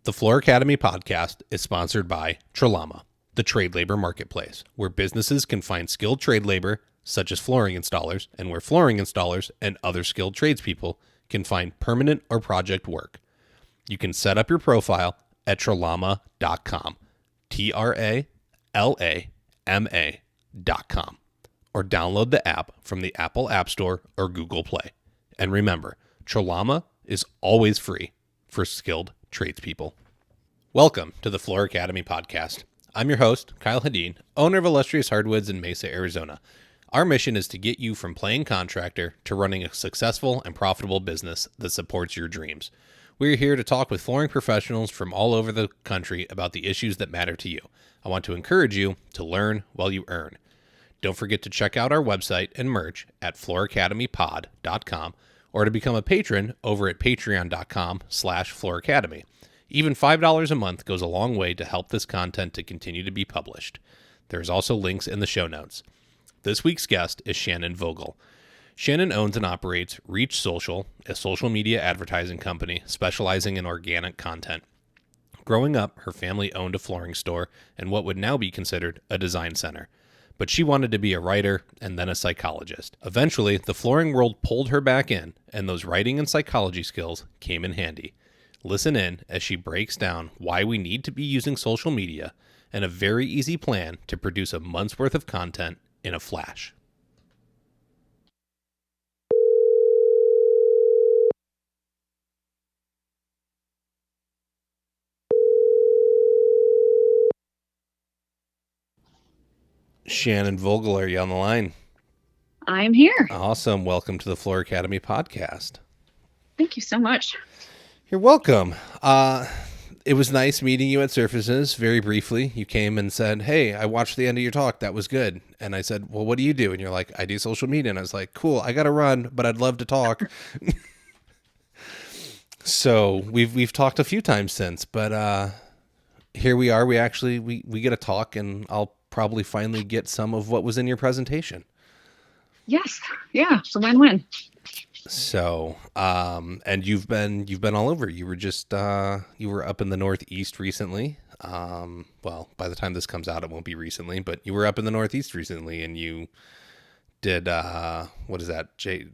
The Floor Academy podcast is sponsored by Trelama, the trade labor marketplace, where businesses can find skilled trade labor, such as flooring installers, and where flooring installers and other skilled tradespeople can find permanent or project work. You can set up your profile at trelama.com, TRALAMA.com, or download the app from the Apple App Store or Google Play. And remember, Trelama is always free for skilled tradespeople. Welcome to the Floor Academy podcast. I'm your host, Kyle Hadeen, owner of Illustrious Hardwoods in Mesa, Arizona. Our mission is to get you from playing contractor to running a successful and profitable business that supports your dreams. We're here to talk with flooring professionals from all over the country about the issues that matter to you. I want to encourage you to learn while you earn. Don't forget to check out our website and merch at flooracademypod.com or to become a patron over at patreon.com/flooracademy. Even $5 a month goes a long way to help this content to continue to be published. There's also links in the show notes. This week's guest is Shannon Vogel. Shannon owns and operates Reach Social, a social media advertising company specializing in organic content. Growing up, her family owned a flooring store and what would now be considered a design center. But she wanted to be a writer and then a psychologist. Eventually, the flooring world pulled her back in, and those writing and psychology skills came in handy. Listen in as she breaks down why we need to be using social media and a very easy plan to produce a month's worth of content in a flash. Shannon Vogel, are you on the line? I'm here. Awesome. Welcome to the Floor Academy podcast. Thank you so much. You're welcome. It was nice meeting you at Surfaces very briefly. You came and said, "Hey, I watched the end of your talk. That was good." And I said, "Well, what do you do?" And you're like, "I do social media." And I was like, "Cool. I got to run, but I'd love to talk." So we've talked a few times since, but here we are. We get to talk, and I'll probably finally get some of what was in your presentation. Yes. Yeah. It's a win-win. So, and you've been all over. You were just, you were up in the Northeast recently. Well, by the time this comes out, it won't be recently, but you were up in the Northeast recently and you did, what is that? JLC,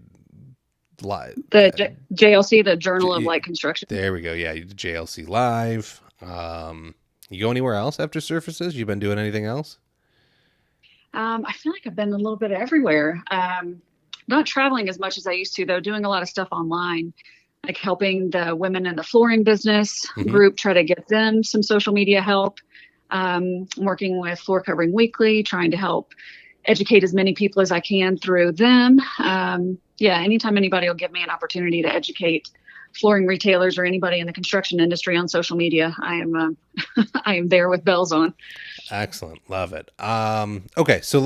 the Journal of Light Construction. There we go. Yeah. You did JLC Live. You go anywhere else after Surfaces? You been doing anything else? I feel like I've been a little bit everywhere. Not traveling as much as I used to, though, doing a lot of stuff online, like helping the women in the flooring business group, try to get them some social media help, working with Floor Covering Weekly, trying to help educate as many people as I can through them. Anytime anybody will give me an opportunity to educate flooring retailers or anybody in the construction industry on social media, I am there with bells on. Excellent. Love it. Okay. So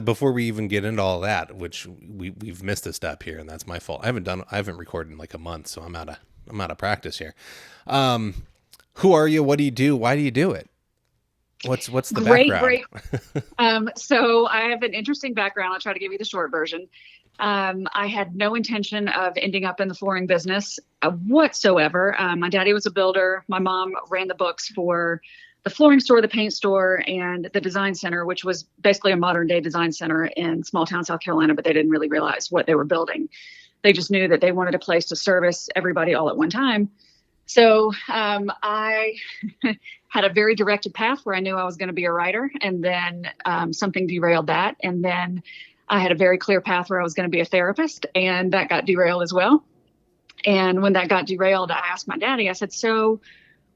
before we even get into all that, which we've missed a step here, and that's my fault. I haven't recorded in like a month, so I'm out of practice here. Who are you? What do you do? Why do you do it? What's the background? Great. So I have an interesting background. I'll try to give you the short version. I had no intention of ending up in the flooring business whatsoever. My daddy was a builder. My mom ran the books for the flooring store, the paint store, and the design center, which was basically a modern day design center in small town South Carolina, but they didn't really realize what they were building. They just knew that they wanted a place to service everybody all at one time. So I had a very directed path where I knew I was going to be a writer, and then something derailed that. And then I had a very clear path where I was going to be a therapist, and that got derailed as well. And when that got derailed, I asked my daddy, I said, "So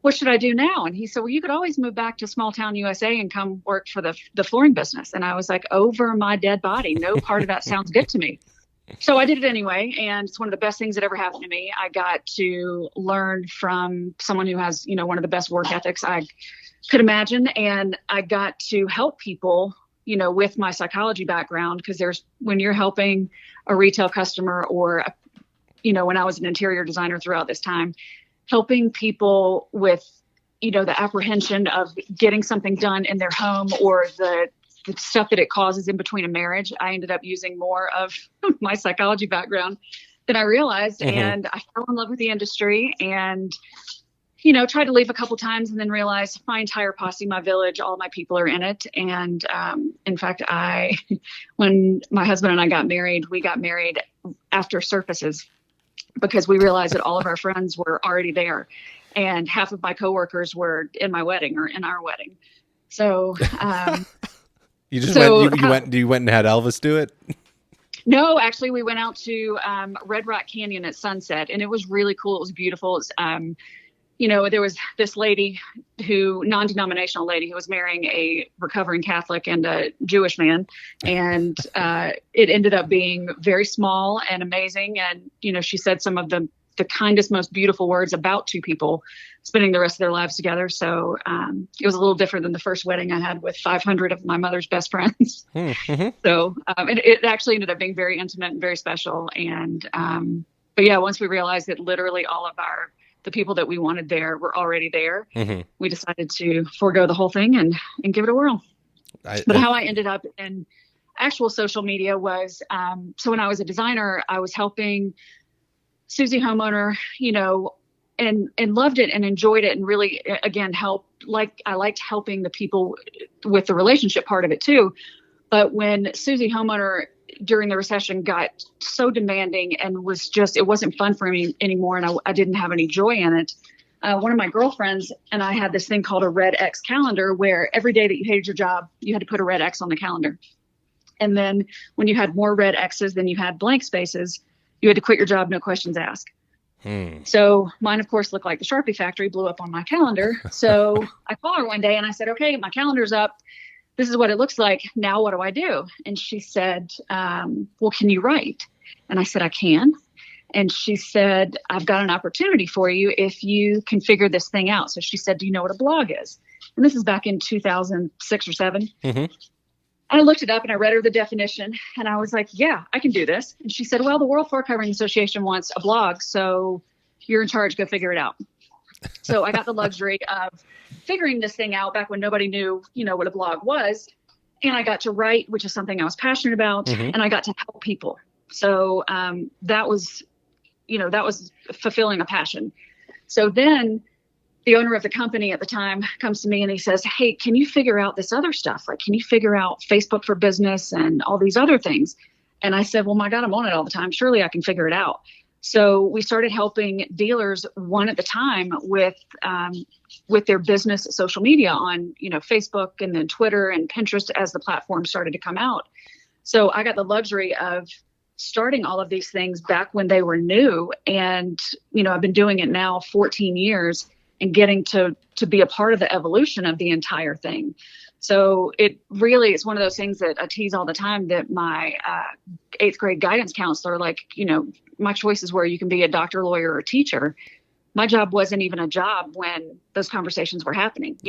what should I do now?" And he said, "Well, you could always move back to small town USA and come work for the flooring business." And I was like, over my dead body. No part of that sounds good to me. So I did it anyway. And it's one of the best things that ever happened to me. I got to learn from someone who has, one of the best work ethics I could imagine. And I got to help people, with my psychology background, because when you're helping a retail customer or, when I was an interior designer throughout this time, helping people with, the apprehension of getting something done in their home or the stuff that it causes in between a marriage, I ended up using more of my psychology background than I realized. And I fell in love with the industry and tried to leave a couple times and then realized my entire posse, my village, all my people are in it. And in fact, when my husband and I got married, we got married after services because we realized that all of our friends were already there. And half of my coworkers were in my wedding or in our wedding. So you went and had Elvis do it? No, actually, we went out to Red Rock Canyon at sunset, and it was really cool. It was beautiful. It's, there was this lady non-denominational lady who was marrying a recovering Catholic and a Jewish man. And it ended up being very small and amazing. And, she said some of the kindest, most beautiful words about two people spending the rest of their lives together. So it was a little different than the first wedding I had with 500 of my mother's best friends. Mm-hmm. So it actually ended up being very intimate and very special. And but yeah, once we realized that literally all of the people that we wanted there were already there, mm-hmm. we decided to forego the whole thing and give it a whirl. But how I ended up in actual social media was, so when I was a designer, I was helping Susie homeowner, and loved it and enjoyed it and really, again, I liked helping the people with the relationship part of it too. But when Susie homeowner during the recession got so demanding and it wasn't fun for me anymore. And I didn't have any joy in it. One of my girlfriends and I had this thing called a red X calendar where every day that you hated your job, you had to put a red X on the calendar. And then when you had more red X's than you had blank spaces, you had to quit your job, no questions asked. So mine, of course, looked like the Sharpie factory, blew up on my calendar. So I called her one day and I said, okay, my calendar's up. This is what it looks like. Now, what do I do? And she said, well, can you write? And I said, I can. And she said, I've got an opportunity for you if you can figure this thing out. So she said, do you know what a blog is? And this is back in 2006 or 7. Mm-hmm. I looked it up and I read her the definition and I was like, yeah, I can do this. And she said, well, the World Floor Covering Association wants a blog. So you're in charge, go figure it out. So I got the luxury of figuring this thing out back when nobody knew, what a blog was. And I got to write, which is something I was passionate about. Mm-hmm. And I got to help people. So that was fulfilling a passion. So then the owner of the company at the time comes to me and he says, hey, can you figure out this other stuff? Like, can you figure out Facebook for Business and all these other things? And I said, well, my God, I'm on it all the time. Surely I can figure it out. So we started helping dealers one at a time with their business social media on, Facebook and then Twitter and Pinterest as the platform started to come out. So I got the luxury of starting all of these things back when they were new. And, I've been doing it now 14 years. And getting to be a part of the evolution of the entire thing. So it's one of those things that I tease all the time that my 8th grade guidance counselor, my choices were you can be a doctor, lawyer, or teacher. My job wasn't even a job when those conversations were happening.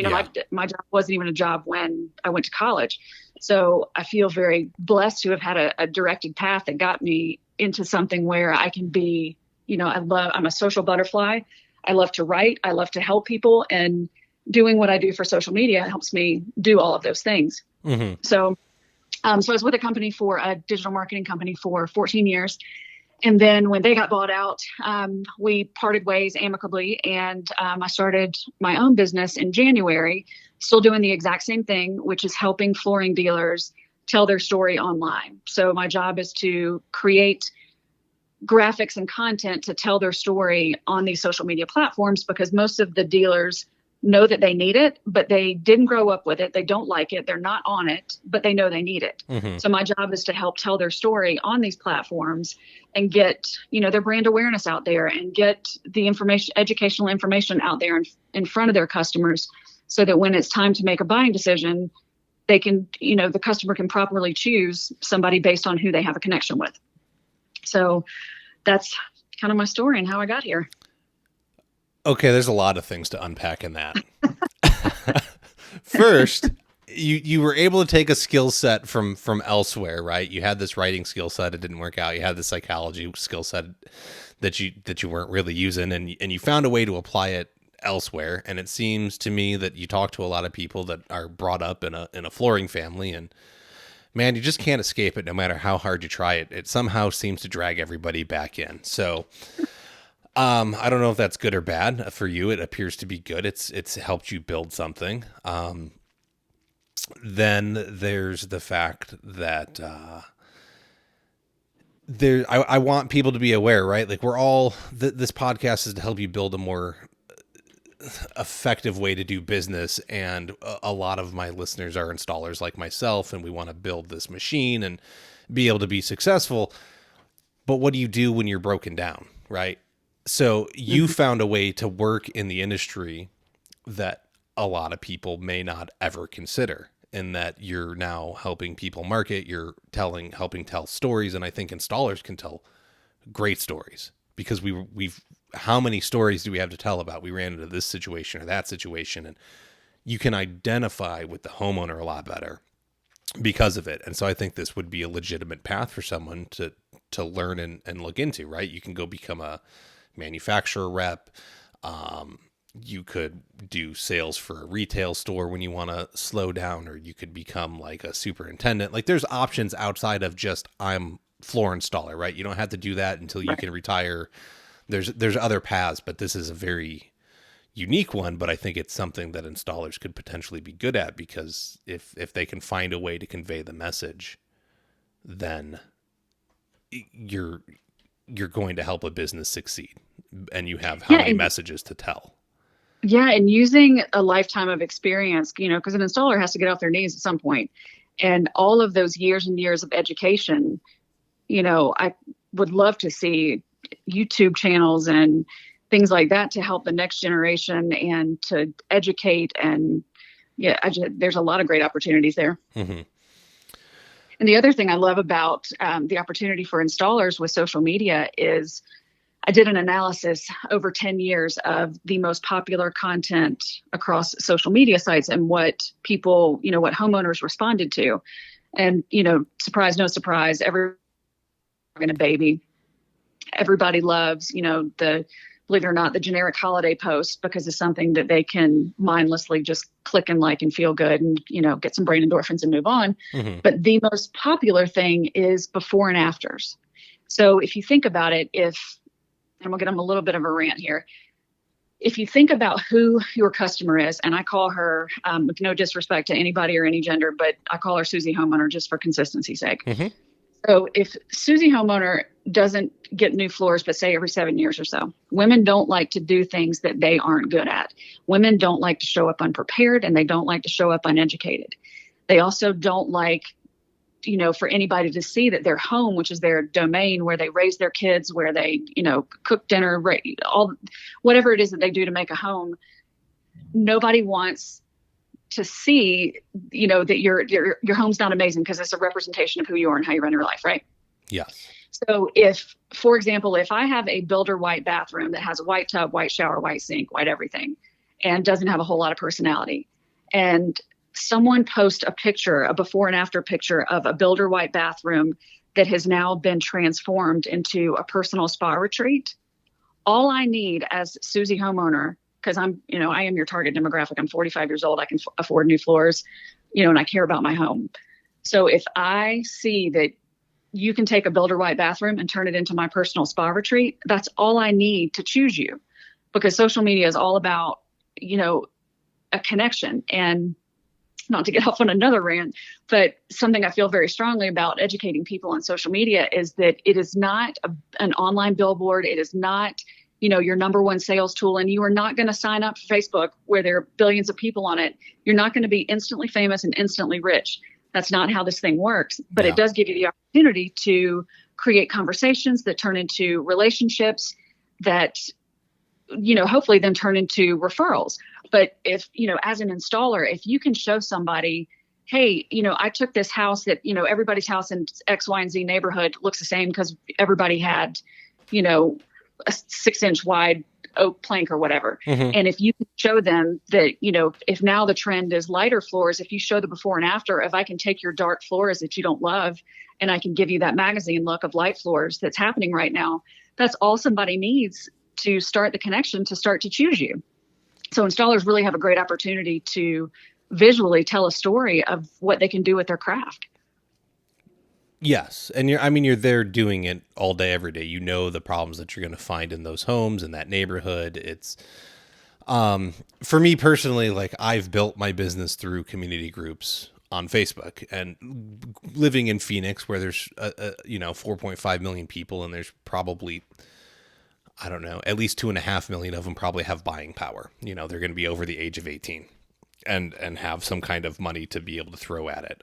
My job wasn't even a job when I went to college. So I feel very blessed to have had a directed path that got me into something where I can be, I'm a social butterfly. I love to write. I love to help people, and doing what I do for social media helps me do all of those things. Mm-hmm. So I was with a digital marketing company for 14 years. And then when they got bought out, we parted ways amicably, and I started my own business in January, still doing the exact same thing, which is helping flooring dealers tell their story online. So my job is to create graphics and content to tell their story on these social media platforms, because most of the dealers know that they need it, but they didn't grow up with it. They don't like it. They're not on it, but they know they need it. Mm-hmm. So my job is to help tell their story on these platforms and get, their brand awareness out there and get the educational information out there in front of their customers, so that when it's time to make a buying decision, they can, the customer can properly choose somebody based on who they have a connection with. So that's kind of my story and how I got here. Okay, there's a lot of things to unpack in that. First, you were able to take a skill set from elsewhere, right? You had this writing skill set, it didn't work out. You had the psychology skill set that you weren't really using, and you found a way to apply it elsewhere. And it seems to me that you talk to a lot of people that are brought up in a flooring family, and man, you just can't escape it no matter how hard you try it. It somehow seems to drag everybody back in. So I don't know if that's good or bad for you. It appears to be good. It's helped you build something. Then there's the fact that I want people to be aware, right? Like we're all this podcast is to help you build a more effective way to do business, and a lot of my listeners are installers like myself, and we want to build this machine and be able to be successful. But what do you do when you're broken down, right? So you found a way to work in the industry that a lot of people may not ever consider, in that you're now helping people market, you're helping tell stories. And I think installers can tell great stories, because we've how many stories do we have to tell about we ran into this situation or that situation? And you can identify with the homeowner a lot better because of it. And so I think this would be a legitimate path for someone to learn and look into, right? You can go become a manufacturer rep. You could do sales for a retail store when you want to slow down, or you could become like a superintendent. Like there's options outside of just I'm floor installer, right? You don't have to do that until you can retire. There's other paths, but this is a very unique one. But I think it's something that installers could potentially be good at, because if they can find a way to convey the message, then you're going to help a business succeed, and you have how many messages to tell. Yeah, and using a lifetime of experience, because an installer has to get off their knees at some point. And all of those years and years of education, I would love to see YouTube channels and things like that to help the next generation and to educate. And there's a lot of great opportunities there. Mm-hmm. And the other thing I love about the opportunity for installers with social media is I did an analysis over 10 years of the most popular content across social media sites and what people, what homeowners responded to. And, surprise, no surprise, everyone's having a baby. Everybody loves, believe it or not, the generic holiday post, because it's something that they can mindlessly just click and like and feel good and, get some brain endorphins and move on. Mm-hmm. But the most popular thing is before and afters. So if you think about it, and we'll get on a little bit of a rant here. If you think about who your customer is, and I call her, with no disrespect to anybody or any gender, but I call her Susie Homeowner just for consistency's sake. Mm-hmm. So if Susie Homeowner doesn't get new floors, but say every 7 years or so, women don't like to do things that they aren't good at. Women don't like to show up unprepared, and they don't like to show up uneducated. They also don't like for anybody to see that their home, which is their domain, where they raise their kids, where they, cook dinner, all whatever it is that they do to make a home. Nobody wants to see, that your home's not amazing, because it's a representation of who you are and how you run your life, right? Yes. So if, for example, if I have a builder white bathroom that has a white tub, white shower, white sink, white everything, and doesn't have a whole lot of personality, and someone post a picture, a before and after picture of a builder white bathroom that has now been transformed into a personal spa retreat, all I need as Susie Homeowner, because I am your target demographic. I'm 45 years old. I can afford new floors, and I care about my home. So if I see that you can take a builder white bathroom and turn it into my personal spa retreat, that's all I need to choose you, because social media is all about, a connection. And not to get off on another rant, but something I feel very strongly about educating people on social media is that it is not an online billboard. It is not, your number one sales tool. And you are not going to sign up for Facebook where there are billions of people on it. You're not going to be instantly famous and instantly rich. That's not how this thing works. But It does give you the opportunity to create conversations that turn into relationships that, hopefully then turn into referrals. But if, as an installer, if you can show somebody, hey, I took this house that, everybody's house in X, Y, and Z neighborhood looks the same because everybody had, a 6-inch wide oak plank or whatever. Mm-hmm. And if you can show them that, if now the trend is lighter floors, if you show the before and after, if I can take your dark floors that you don't love and I can give you that magazine look of light floors that's happening right now, that's all somebody needs to start the connection, to start to choose you. So installers really have a great opportunity to visually tell a story of what they can do with their craft. Yes. And you're there doing it all day, every day. You know the problems that you're going to find in those homes, in that neighborhood. It's, for me personally, like I've built my business through community groups on Facebook, and living in Phoenix where there's, 4.5 million people, and there's probably, I don't know, at least 2.5 million of them probably have buying power. They're going to be over the age of 18 and have some kind of money to be able to throw at it.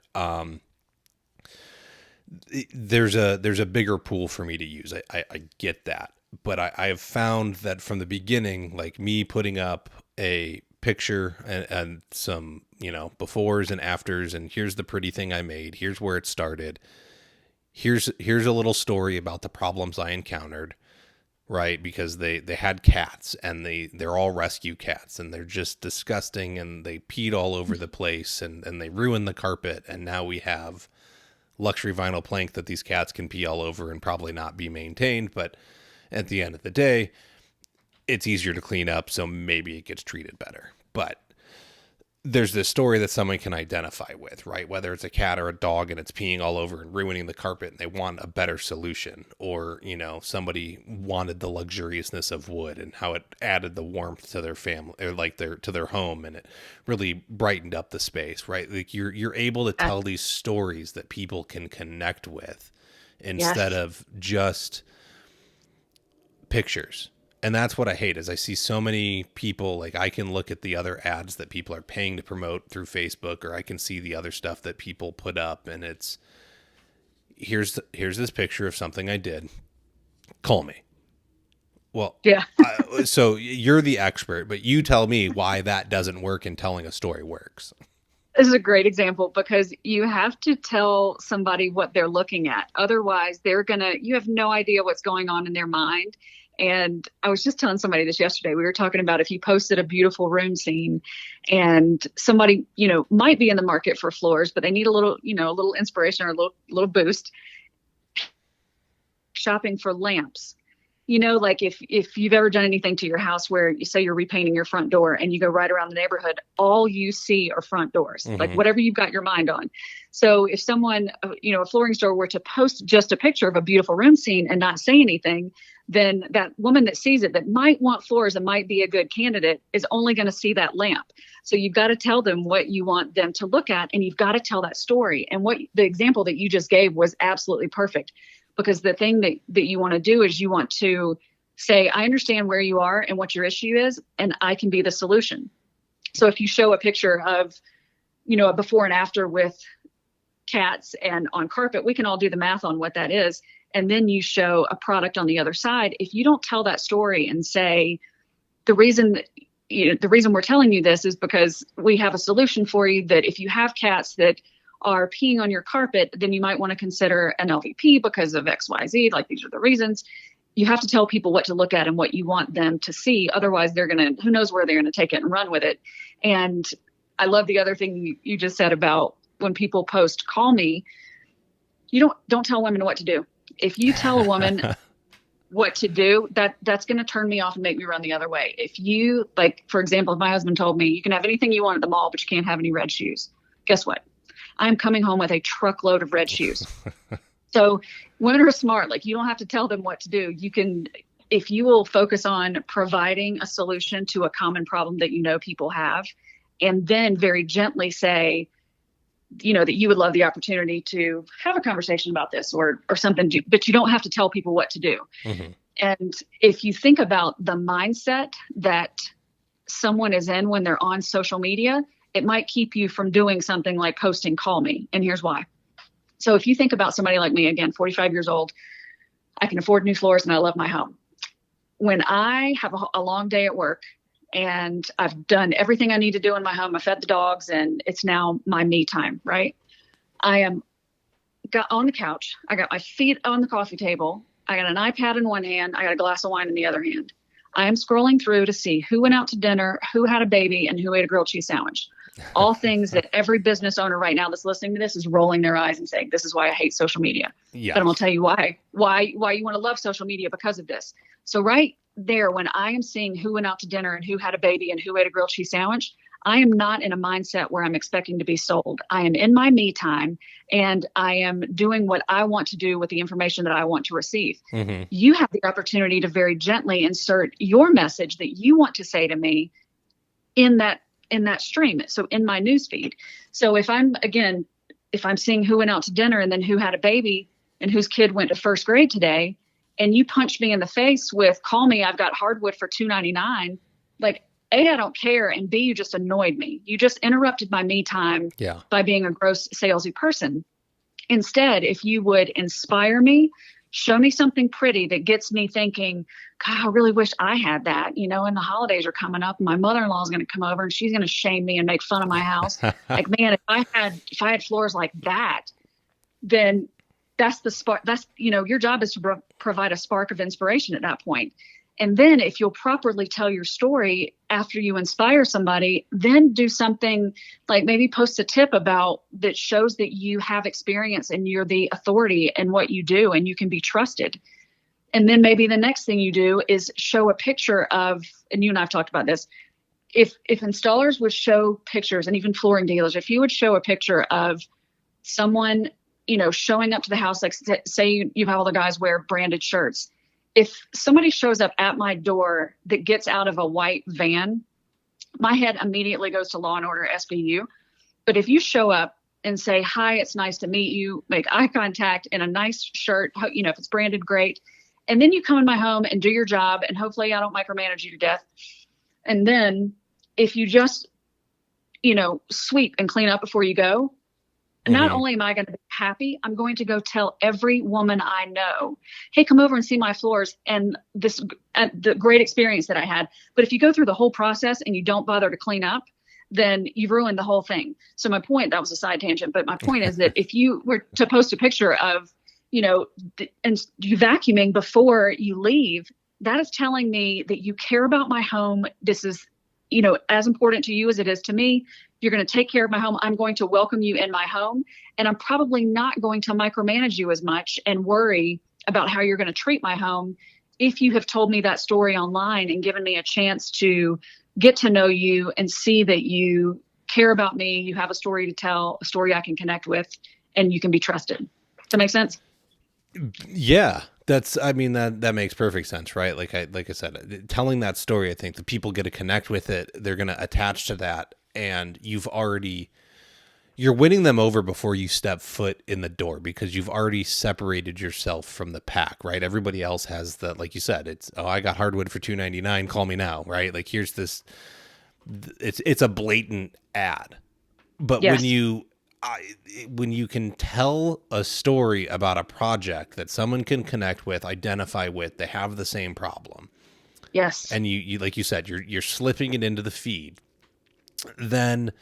There's a bigger pool for me to use. I get that. But I have found that from the beginning, like me putting up a picture and some, befores and afters, and here's the pretty thing I made. Here's where it started. Here's a little story about the problems I encountered, right? Because they had cats, and they're all rescue cats, and they're just disgusting, and they peed all over the place, and they ruined the carpet, and now we have luxury vinyl plank that these cats can pee all over and probably not be maintained, but at the end of the day, it's easier to clean up, so maybe it gets treated better. But there's this story that someone can identify with, right? Whether it's a cat or a dog and it's peeing all over and ruining the carpet, and they want a better solution, or, somebody wanted the luxuriousness of wood and how it added the warmth to their family, or like to their home, and it really brightened up the space, right? Like you're able to tell these stories that people can connect with instead of just pictures. And that's what I hate, is I see so many people, like I can look at the other ads that people are paying to promote through Facebook, or I can see the other stuff that people put up, and it's here's this picture of something I did. Call me. Well, yeah. So you're the expert, but you tell me why that doesn't work and telling a story works. This is a great example, because you have to tell somebody what they're looking at. Otherwise, you have no idea what's going on in their mind. And I was just telling somebody this yesterday. We were talking about if you posted a beautiful room scene, and somebody, might be in the market for floors, but they need a little inspiration or a little boost, shopping for lamps. Like if you've ever done anything to your house where you say you're repainting your front door and you go right around the neighborhood, all you see are front doors, like whatever you've got your mind on. So if someone, a flooring store were to post just a picture of a beautiful room scene and not say anything, then that woman that sees it, that might want floors and might be a good candidate, is only going to see that lamp. So you've got to tell them what you want them to look at, and you've got to tell that story. And the example that you just gave was absolutely perfect. Because the thing that you want to do is you want to say, I understand where you are and what your issue is, and I can be the solution. So if you show a picture of, a before and after with cats and on carpet, we can all do the math on what that is. And then you show a product on the other side. If you don't tell that story and say, the reason we're telling you this is because we have a solution for you, that if you have cats that are peeing on your carpet, then you might want to consider an LVP because of XYZ. Like, these are the reasons. You have to tell people what to look at and what you want them to see. Otherwise, who knows where they're going to take it and run with it. And I love the other thing you just said about when people post, call me. You don't tell women what to do. If you tell a woman what to do, that's going to turn me off and make me run the other way. If you, like, for example, if my husband told me, you can have anything you want at the mall, but you can't have any red shoes. Guess what? I'm coming home with a truckload of red shoes. So women are smart. Like, you don't have to tell them what to do. If you will focus on providing a solution to a common problem that people have, and then very gently say, that you would love the opportunity to have a conversation about this or something, but you don't have to tell people what to do. Mm-hmm. And if you think about the mindset that someone is in when they're on social media, it might keep you from doing something like posting, call me. And here's why. So if you think about somebody like me, again, 45 years old, I can afford new floors and I love my home. When I have a long day at work and I've done everything I need to do in my home, I fed the dogs, and it's now my me time, right? Got on the couch. I got my feet on the coffee table. I got an iPad in one hand. I got a glass of wine in the other hand. I am scrolling through to see who went out to dinner, who had a baby, and who ate a grilled cheese sandwich. All things that every business owner right now that's listening to this is rolling their eyes and saying, this is why I hate social media. Yes. But I'm going to tell you why you want to love social media because of this. So right there, when I am seeing who went out to dinner and who had a baby and who ate a grilled cheese sandwich, I am not in a mindset where I'm expecting to be sold. I am in my me time and I am doing what I want to do with the information that I want to receive. Mm-hmm. You have the opportunity to very gently insert your message that you want to say to me in that stream. So in my newsfeed. So if I'm seeing who went out to dinner and then who had a baby and whose kid went to first grade today, and you punch me in the face with, call me, I've got hardwood for $2.99. Like, A, I don't care. And B, you just annoyed me. You just interrupted my me time by being a gross salesy person. Instead, if you would inspire me, show me something pretty that gets me thinking, God, I really wish I had that, and the holidays are coming up and my mother-in-law is going to come over and she's going to shame me and make fun of my house. Like, man, if I had floors like that, then that's the spark. That's, your job is to provide a spark of inspiration at that point. And then if you'll properly tell your story after you inspire somebody, then do something like maybe post a tip about that shows that you have experience and you're the authority in what you do and you can be trusted. And then maybe the next thing you do is show a picture of, and you and I've talked about this, if installers would show pictures, and even flooring dealers, if you would show a picture of someone, showing up to the house, like say you have all the guys wear branded shirts. If somebody shows up at my door that gets out of a white van, my head immediately goes to Law and Order SVU. But if you show up and say, hi, it's nice to meet you, make eye contact in a nice shirt, if it's branded, great. And then you come in my home and do your job, and hopefully I don't micromanage you to death. And then if you just, sweep and clean up before you go, not only am I going to be happy, I'm going to go tell every woman I know, hey, come over and see my floors and the great experience that I had. But if you go through the whole process and you don't bother to clean up, then you've ruined the whole thing. So my point, that was a side tangent, but my point is that if you were to post a picture of, and you vacuuming before you leave, that is telling me that you care about my home. This is, as important to you as it is to me. You're going to take care of my home. I'm going to welcome you in my home. And I'm probably not going to micromanage you as much and worry about how you're going to treat my home if you have told me that story online and given me a chance to get to know you and see that you care about me. You have a story to tell, a story I can connect with, and you can be trusted. Does that make sense? Yeah. That makes perfect sense, right? Like I said, telling that story, I think the people get to connect with it. They're going to attach to that. And you're winning them over before you step foot in the door because you've already separated yourself from the pack, right? Everybody else has the, like you said, it's, I got hardwood for $2.99. Call me now, right? Like here's this, it's a blatant ad. But yes. when you can tell a story about a project that someone can connect with, identify with, they have the same problem. Yes. And you like you said, you're slipping it into the feed. Then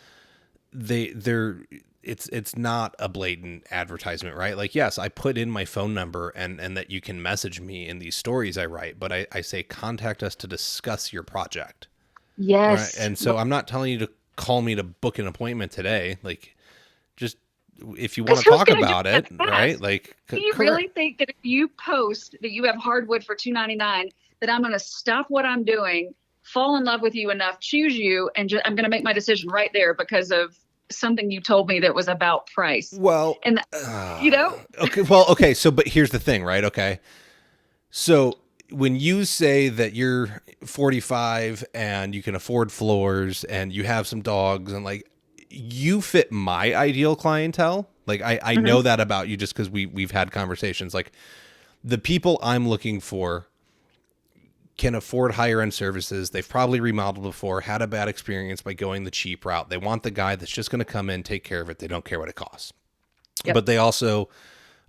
it's not a blatant advertisement, right? Like, yes, I put in my phone number and that you can message me in these stories I write, but I say, contact us to discuss your project. Yes. Right? And so I'm not telling you to call me to book an appointment today. Like, just if you want to talk about it, right? Like, do you really think that if you post that you have hardwood for $2.99, that I'm going to stop what I'm doing, fall in love with you enough, choose you, and I'm going to make my decision right there because of something you told me that was about price? Well, and okay. Well, okay. So, but here's the thing, right? Okay. So when you say that you're 45 and you can afford floors and you have some dogs and like you fit my ideal clientele, like I know that about you just because we've had conversations. Like the people I'm looking for can afford higher end services. They've probably remodeled before, had a bad experience by going the cheap route. They want the guy that's just going to come in, take care of it. They don't care what it costs. Yep. But they also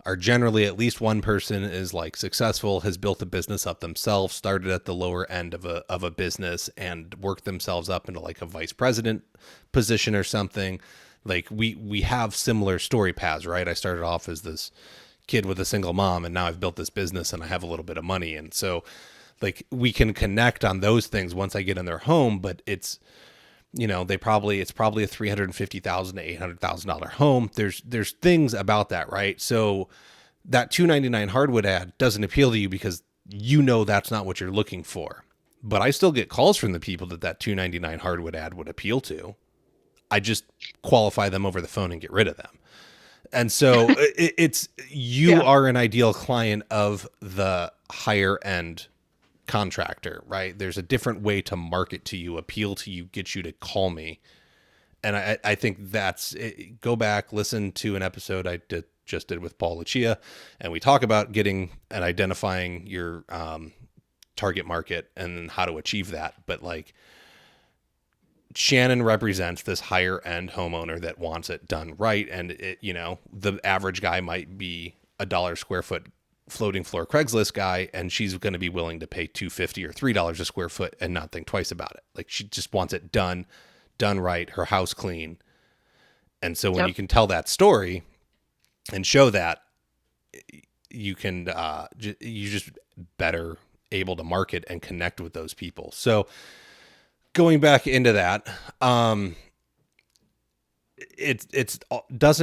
are generally, at least one person is like successful, has built a business up themselves, started at the lower end of a business and worked themselves up into like a vice president position or something. Like we have similar story paths, right? I started off as this kid with a single mom and now I've built this business and I have a little bit of money. And so like we can connect on those things once I get in their home, but it's, it's probably a $350,000 to $800,000 home. There's things about that, right? So that $2.99 hardwood ad doesn't appeal to you because that's not what you're looking for. but I still get calls from the people that $2.99 hardwood ad would appeal to. I just qualify them over the phone and get rid of them. And so it's you Yeah. are an ideal client of the higher end contractor, right? There's a different way to market to you, appeal to you, get you to call me. And I think that's it. Go back, listen to an episode I just did with Paul Lucia, and we talk about getting and identifying your target market and how to achieve that. But like, Shannon represents this higher end homeowner that wants it done right. And it, the average guy might be $1 square foot floating floor Craigslist guy, and she's going to be willing to pay $2.50 or $3 a square foot and not think twice about it. Like, she just wants it done right, her house clean. And so when you can tell that story and show that, you can, you just better able to market and connect with those people. So going back into that, does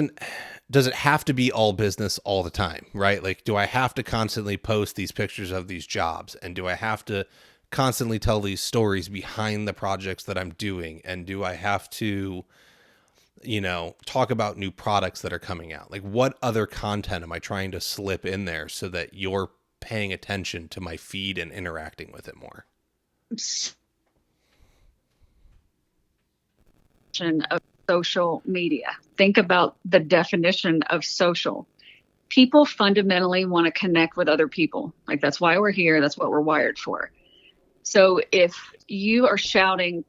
it have to be all business all the time, right? Like, do I have to constantly post these pictures of these jobs? And do I have to constantly tell these stories behind the projects that I'm doing? And do I have to, talk about new products that are coming out? Like, what other content am I trying to slip in there so that you're paying attention to my feed and interacting with it more? Of social media. Think about the definition of social. People fundamentally want to connect with other people. Like, that's why we're here. That's what we're wired for. So if you are shouting,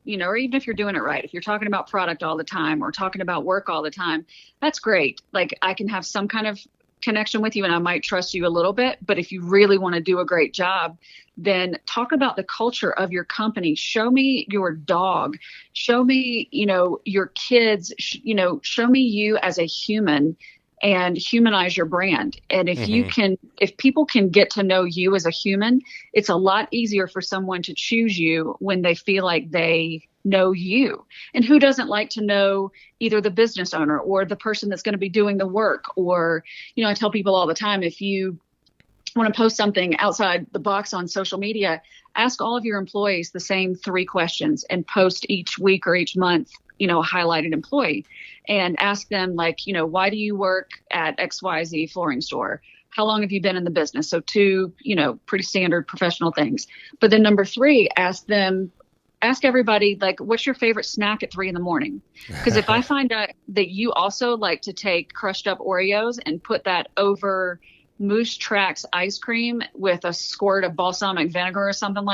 or even if you're doing it right, if you're talking about product all the time or talking about work all the time, that's great. Like, I can have some kind of connection with you and I might trust you a little bit. But if you really want to do a great job, then talk about the culture of your company. Show me your dog. Show me, your kids, show me you as a human and humanize your brand. And if if people can get to know you as a human, it's a lot easier for someone to choose you when they feel like they know you. And who doesn't like to know either the business owner or the person that's going to be doing the work? Or, I tell people all the time, if you want to post something outside the box on social media, ask all of your employees the same 3 questions and post each week or each month, a highlighted employee, and ask them, like, why do you work at XYZ flooring store? How long have you been in the business? So 2, pretty standard professional things. But then number 3, ask everybody, like, what's your favorite snack at 3 a.m? Because if I find out that you also like to take crushed up Oreos and put that over Moose Tracks ice cream with a squirt of balsamic vinegar or something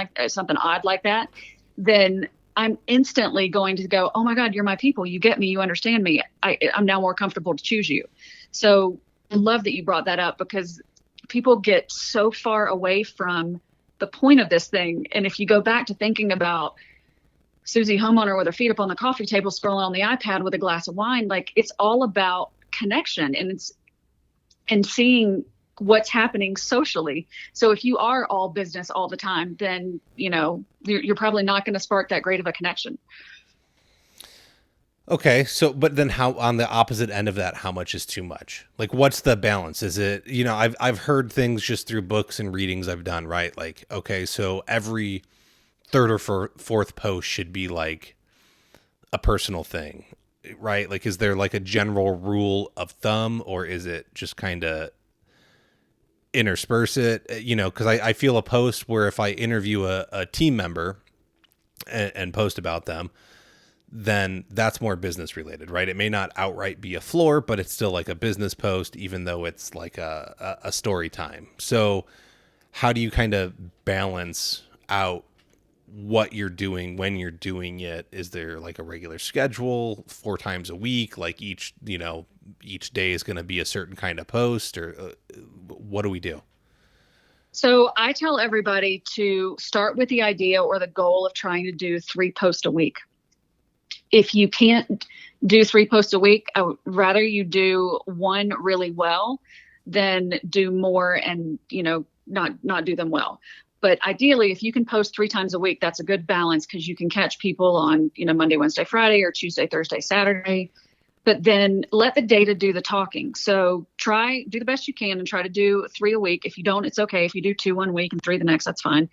odd like that, then I'm instantly going to go, oh my God, you're my people. You get me. You understand me. I'm now more comfortable to choose you. So I love that you brought that up, because people get so far away from the point of this thing. And if you go back to thinking about Susie homeowner with her feet up on the coffee table, scrolling on the iPad with a glass of wine, like, it's all about connection and seeing what's happening socially. So if you are all business all the time, then, you're probably not going to spark that great of a connection. Okay. So, but then how, on the opposite end of that, how much is too much? Like, what's the balance? Is it, I've heard things just through books and readings I've done, right? Like, okay, so every 3rd or 4th post should be like a personal thing, right? Like, is there like a general rule of thumb, or is it just kind of intersperse it? Because I feel a post where if I interview a team member and post about them, then that's more business related, right? It may not outright be a floor, but it's still like a business post, even though it's like a story time. So how do you kind of balance out what you're doing when you're doing it? Is there like a regular schedule 4 times a week? Like each day is going to be a certain kind of post, or what do we do? So I tell everybody to start with the idea or the goal of trying to do 3 posts a week. If you can't do 3 posts a week, I would rather you do 1 really well than do more and, not do them well. But ideally, if you can post 3 times a week, that's a good balance, because you can catch people on, Monday, Wednesday, Friday, or Tuesday, Thursday, Saturday. But then let the data do the talking. So do the best you can and try to do 3 a week. If you don't, it's okay. If you do 2 one week and 3 the next, that's fine.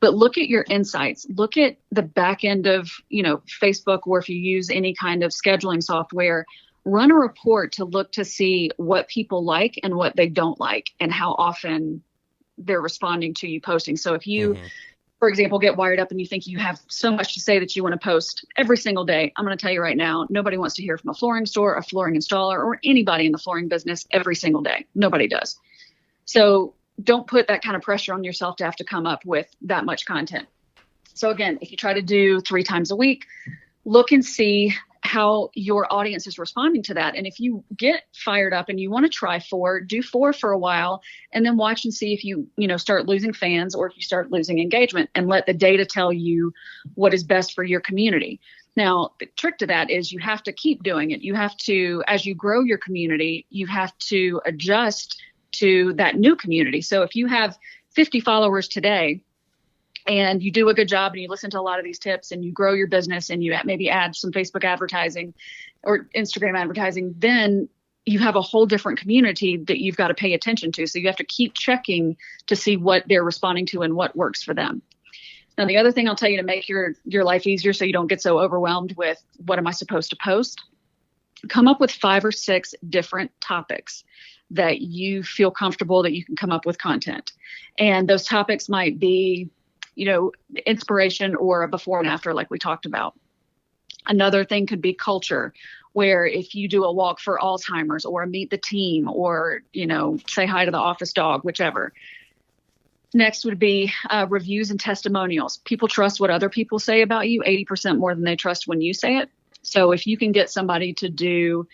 but look at your insights. Look at the back end of, Facebook, or if you use any kind of scheduling software, run a report to look to see what people like and what they don't like and how often they're responding to you posting. So if you, for example, get wired up and you think you have so much to say that you want to post every single day, I'm going to tell you right now, nobody wants to hear from a flooring store, a flooring installer, or anybody in the flooring business every single day. Nobody does. So don't put that kind of pressure on yourself to have to come up with that much content. So again, if you try to do 3 times a week, look and see how your audience is responding to that. And if you get fired up and you want to try 4, do 4 for a while, and then watch and see if you start losing fans or if you start losing engagement, and let the data tell you what is best for your community. Now, the trick to that is you have to keep doing it. You have to, as you grow your community, you have to adjust to that new community. So if you have 50 followers today, and you do a good job and you listen to a lot of these tips and you grow your business and you maybe add some Facebook advertising or Instagram advertising, then you have a whole different community that you've got to pay attention to. So you have to keep checking to see what they're responding to and what works for them. Now, the other thing I'll tell you to make your life easier so you don't get so overwhelmed with what am I supposed to post, come up with 5 or 6 different topics that you feel comfortable that you can come up with content. And those topics might be inspiration or a before and after, like we talked about. Another thing could be culture, where if you do a walk for Alzheimer's or meet the team or, say hi to the office dog, whichever. Next would be reviews and testimonials. People trust what other people say about you 80% more than they trust when you say it. So if you can get somebody to do,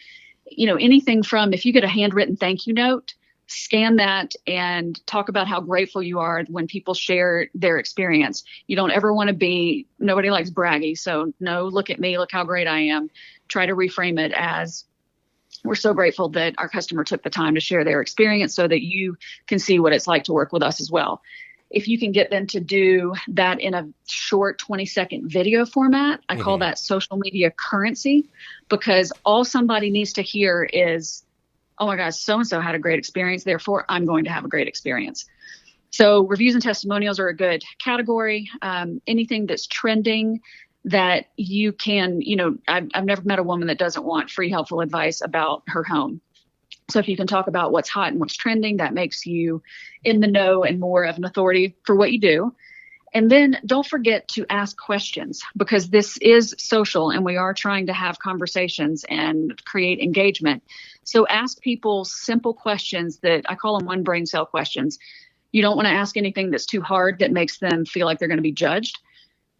anything from, if you get a handwritten thank you note, scan that and talk about how grateful you are when people share their experience. You don't ever want to be, nobody likes braggy. So no, look at me, look how great I am. Try to reframe it as, we're so grateful that our customer took the time to share their experience so that you can see what it's like to work with us as well. If you can get them to do that in a short 20-second video format, I call that social media currency, because all somebody needs to hear is, oh my gosh, so-and-so had a great experience, therefore I'm going to have a great experience. So reviews and testimonials are a good category. Anything that's trending that you can, I've never met a woman that doesn't want free, helpful advice about her home. So if you can talk about what's hot and what's trending, that makes you in the know and more of an authority for what you do. And then don't forget to ask questions, because this is social and we are trying to have conversations and create engagement. So ask people simple questions that I call them one brain cell questions. You don't want to ask anything that's too hard that makes them feel like they're going to be judged.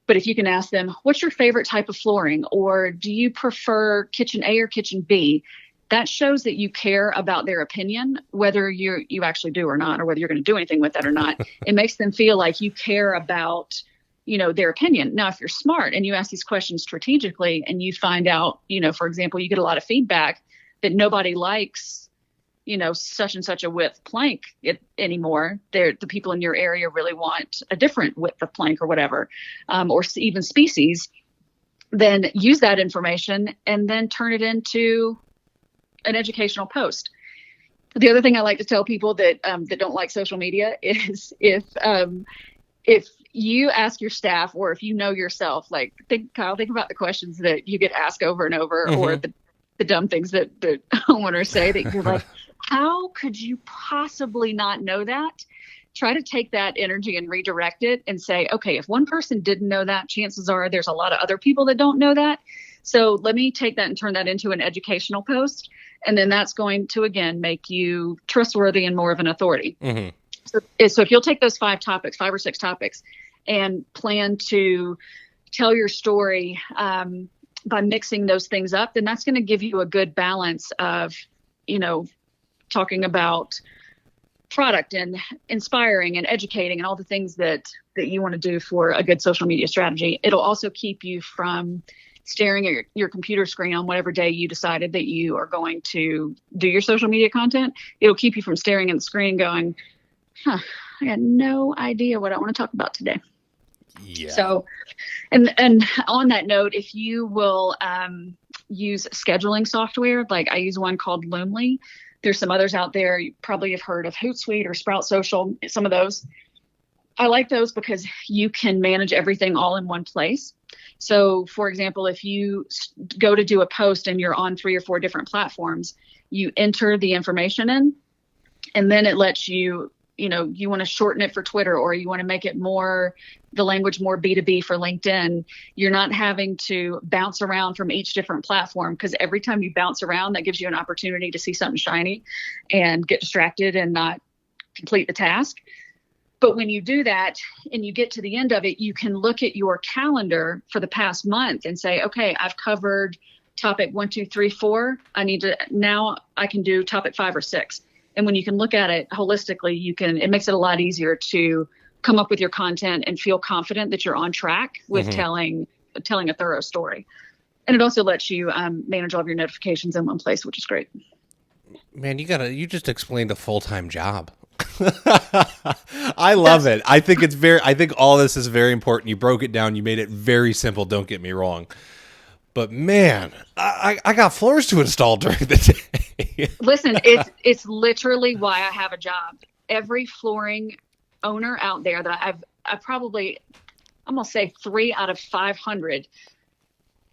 But if you can ask them, what's your favorite type of flooring? Or do you prefer kitchen A or kitchen B? That shows that you care about their opinion, whether you actually do or not, or whether you're going to do anything with that or not. It makes them feel like you care about, their opinion. Now, if you're smart and you ask these questions strategically and you find out, for example, you get a lot of feedback that nobody likes, such and such a width plank anymore. The people in your area really want a different width of plank or whatever, or even species. Then use that information and then turn it into an educational post. The other thing I like to tell people that don't like social media is if you ask your staff, or if you know yourself, like Kyle, think about the questions that you get asked over and over, or the dumb things that the homeowners say that you're like, how could you possibly not know that? Try to take that energy and redirect it and say, okay, if one person didn't know that, chances are there's a lot of other people that don't know that. So let me take that and turn that into an educational post. And then that's going to, again, make you trustworthy and more of an authority. So if you'll take those 5 or 6 topics and plan to tell your story by mixing those things up, then that's going to give you a good balance of, talking about product and inspiring and educating and all the things that you want to do for a good social media strategy. It'll also keep you from staring at your computer screen on whatever day you decided that you are going to do your social media content. It'll keep you from staring at the screen going, I had no idea what I want to talk about today. Yeah. So, and on that note, if you will use scheduling software, like I use one called Loomly. There's some others out there. You probably have heard of Hootsuite or Sprout Social, some of those. I like those because you can manage everything all in one place. So, for example, if you go to do a post and you're on 3 or 4 different platforms, you enter the information in, and then it lets you, you want to shorten it for Twitter, or you want to make it more, the language more B2B for LinkedIn. You're not having to bounce around from each different platform, because every time you bounce around, that gives you an opportunity to see something shiny and get distracted and not complete the task. But when you do that and you get to the end of it, you can look at your calendar for the past month and say, okay, I've covered topic 1, 2, 3, 4. Now I can do topic 5 or 6. And when you can look at it holistically, it makes it a lot easier to come up with your content and feel confident that you're on track with telling a thorough story. And it also lets you manage all of your notifications in one place, which is great. Man, you just explained a full-time job. I love it. I think all this is very important. You broke it down. You made it very simple. Don't get me wrong. But man, I got floors to install during the day. Listen, it's literally why I have a job. Every flooring owner out there that I'm gonna say 3 out of 500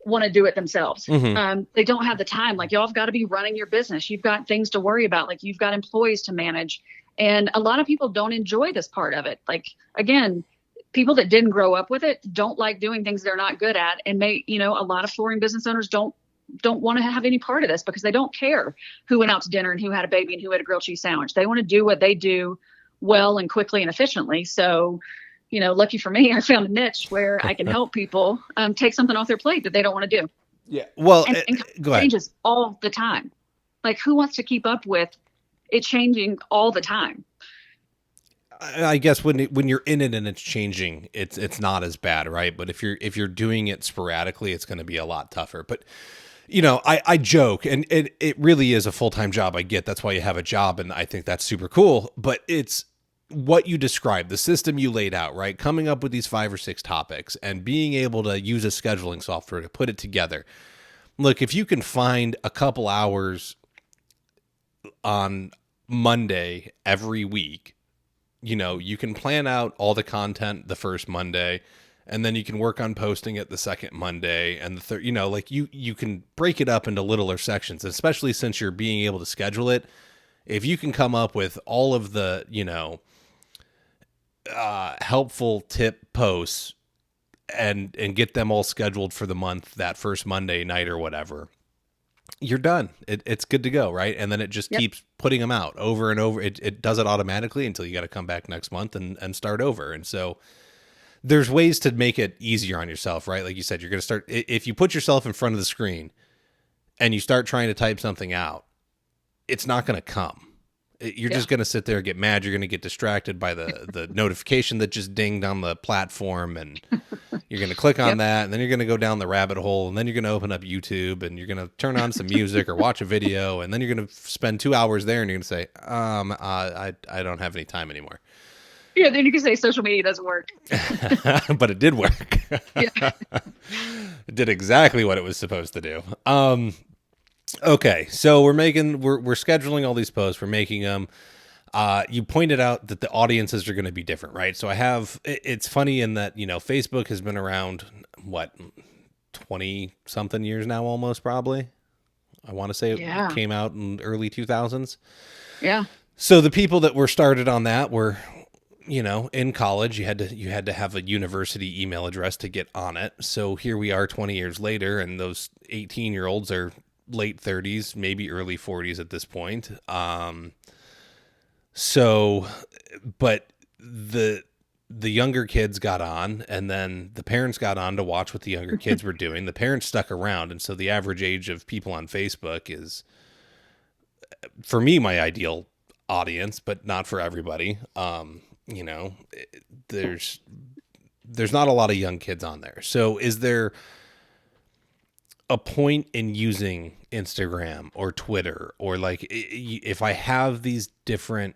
want to do it themselves. They don't have the time. Like, y'all have got to be running your business. You've got things to worry about. Like, you've got employees to manage. And a lot of people don't enjoy this part of it. Like, again, people that didn't grow up with it don't like doing things they're not good at. And a lot of flooring business owners don't want to have any part of this, because they don't care who went out to dinner and who had a baby and who had a grilled cheese sandwich. They want to do what they do well and quickly and efficiently. So, lucky for me, I found a niche where I can help people take something off their plate that they don't want to do. Yeah. Well, and go ahead. Changes all the time. Like, who wants to keep up with it changing all the time? I guess when you're in it and it's changing, it's not as bad, right? But if you're doing it sporadically, it's going to be a lot tougher. But I joke, and it really is a full-time job. I get that's why you have a job, and I think that's super cool. But it's what you described, the system you laid out, right? Coming up with these 5 or 6 topics and being able to use a scheduling software to put it together. Look, if you can find a couple hours on Monday every week, you can plan out all the content the first Monday, and then you can work on posting it the second Monday and the third, you can break it up into littler sections, especially since you're being able to schedule it. If you can come up with all of the, helpful tip posts and get them all scheduled for the month, that first Monday night or whatever, you're done. It's good to go, right? And then it just keeps putting them out over and over. It does it automatically until you got to come back next month and start over. And so there's ways to make it easier on yourself, right? Like you said, you're going to start, if you put yourself in front of the screen and you start trying to type something out, it's not going to come. You're just going to sit there and get mad. You're going to get distracted by the notification that just dinged on the platform, and you're going to click on that, and then you're going to go down the rabbit hole, and then you're going to open up YouTube, and you're going to turn on some music or watch a video, and then you're going to spend 2 hours there, and you're going to say, I don't have any time anymore. Yeah, then you can say social media doesn't work. But it did work. It did exactly what it was supposed to do. Okay, so we're scheduling all these posts. We're making them. You pointed out that the audiences are going to be different, right? So it's funny in that, Facebook has been around, 20 something years now, almost, probably. I want to say it came out in early 2000s. Yeah. So the people that were started on that were, in college, you had to have a university email address to get on it. So here we are 20 years later, and those 18-year-olds are late 30s, maybe early 40s at this point. But the younger kids got on, and then the parents got on to watch what the younger kids were doing. The parents stuck around, and so the average age of people on Facebook is, for me, my ideal audience, but not for everybody. There's not a lot of young kids on there. So is there a point in using Instagram or Twitter, or if I have these different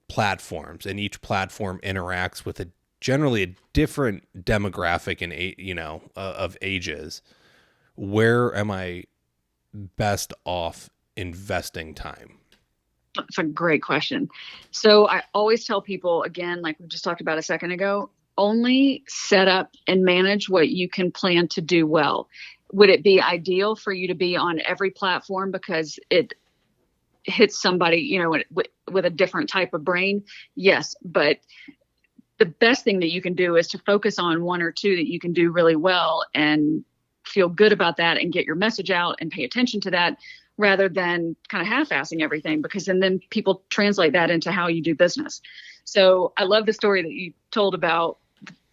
platforms and each platform interacts with generally a different demographic and of ages, where am I best off investing time? That's a great question. So I always tell people, again, like we just talked about a second ago, only set up and manage what you can plan to do well. Would it be ideal for you to be on every platform because it hits somebody, with a different type of brain? Yes, but the best thing that you can do is to focus on one or two that you can do really well and feel good about that and get your message out and pay attention to that rather than kind of half-assing everything, because then people translate that into how you do business. So I love the story that you told about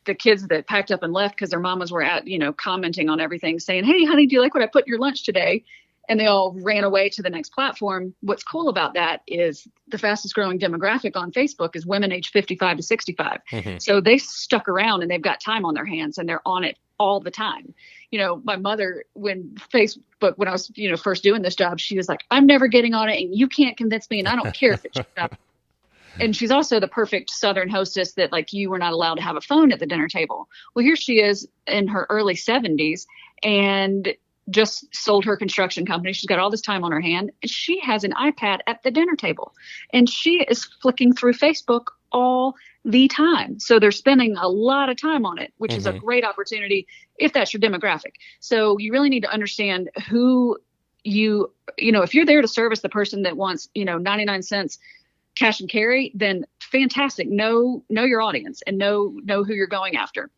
the kids that packed up and left because their mamas were commenting on everything saying, "Hey, honey, do you like what I put in your lunch today?" And they all ran away to the next platform. What's cool about that is the fastest growing demographic on Facebook is women aged 55 to 65. Mm-hmm. So they stuck around and they've got time on their hands and they're on it all the time. My mother, when I was, first doing this job, she was like, "I'm never getting on it and you can't convince me and I don't care if it's up." And she's also the perfect Southern hostess that like you were not allowed to have a phone at the dinner table. Well, here she is in her early 70s and just sold her construction company. She's got all this time on her hand. She has an iPad at the dinner table and she is flicking through Facebook all the time. So they're spending a lot of time on it, which mm-hmm. is a great opportunity if that's your demographic. So you really need to understand who if you're there to service the person that wants, 99 cents cash and carry, then fantastic. Know your audience and know who you're going after.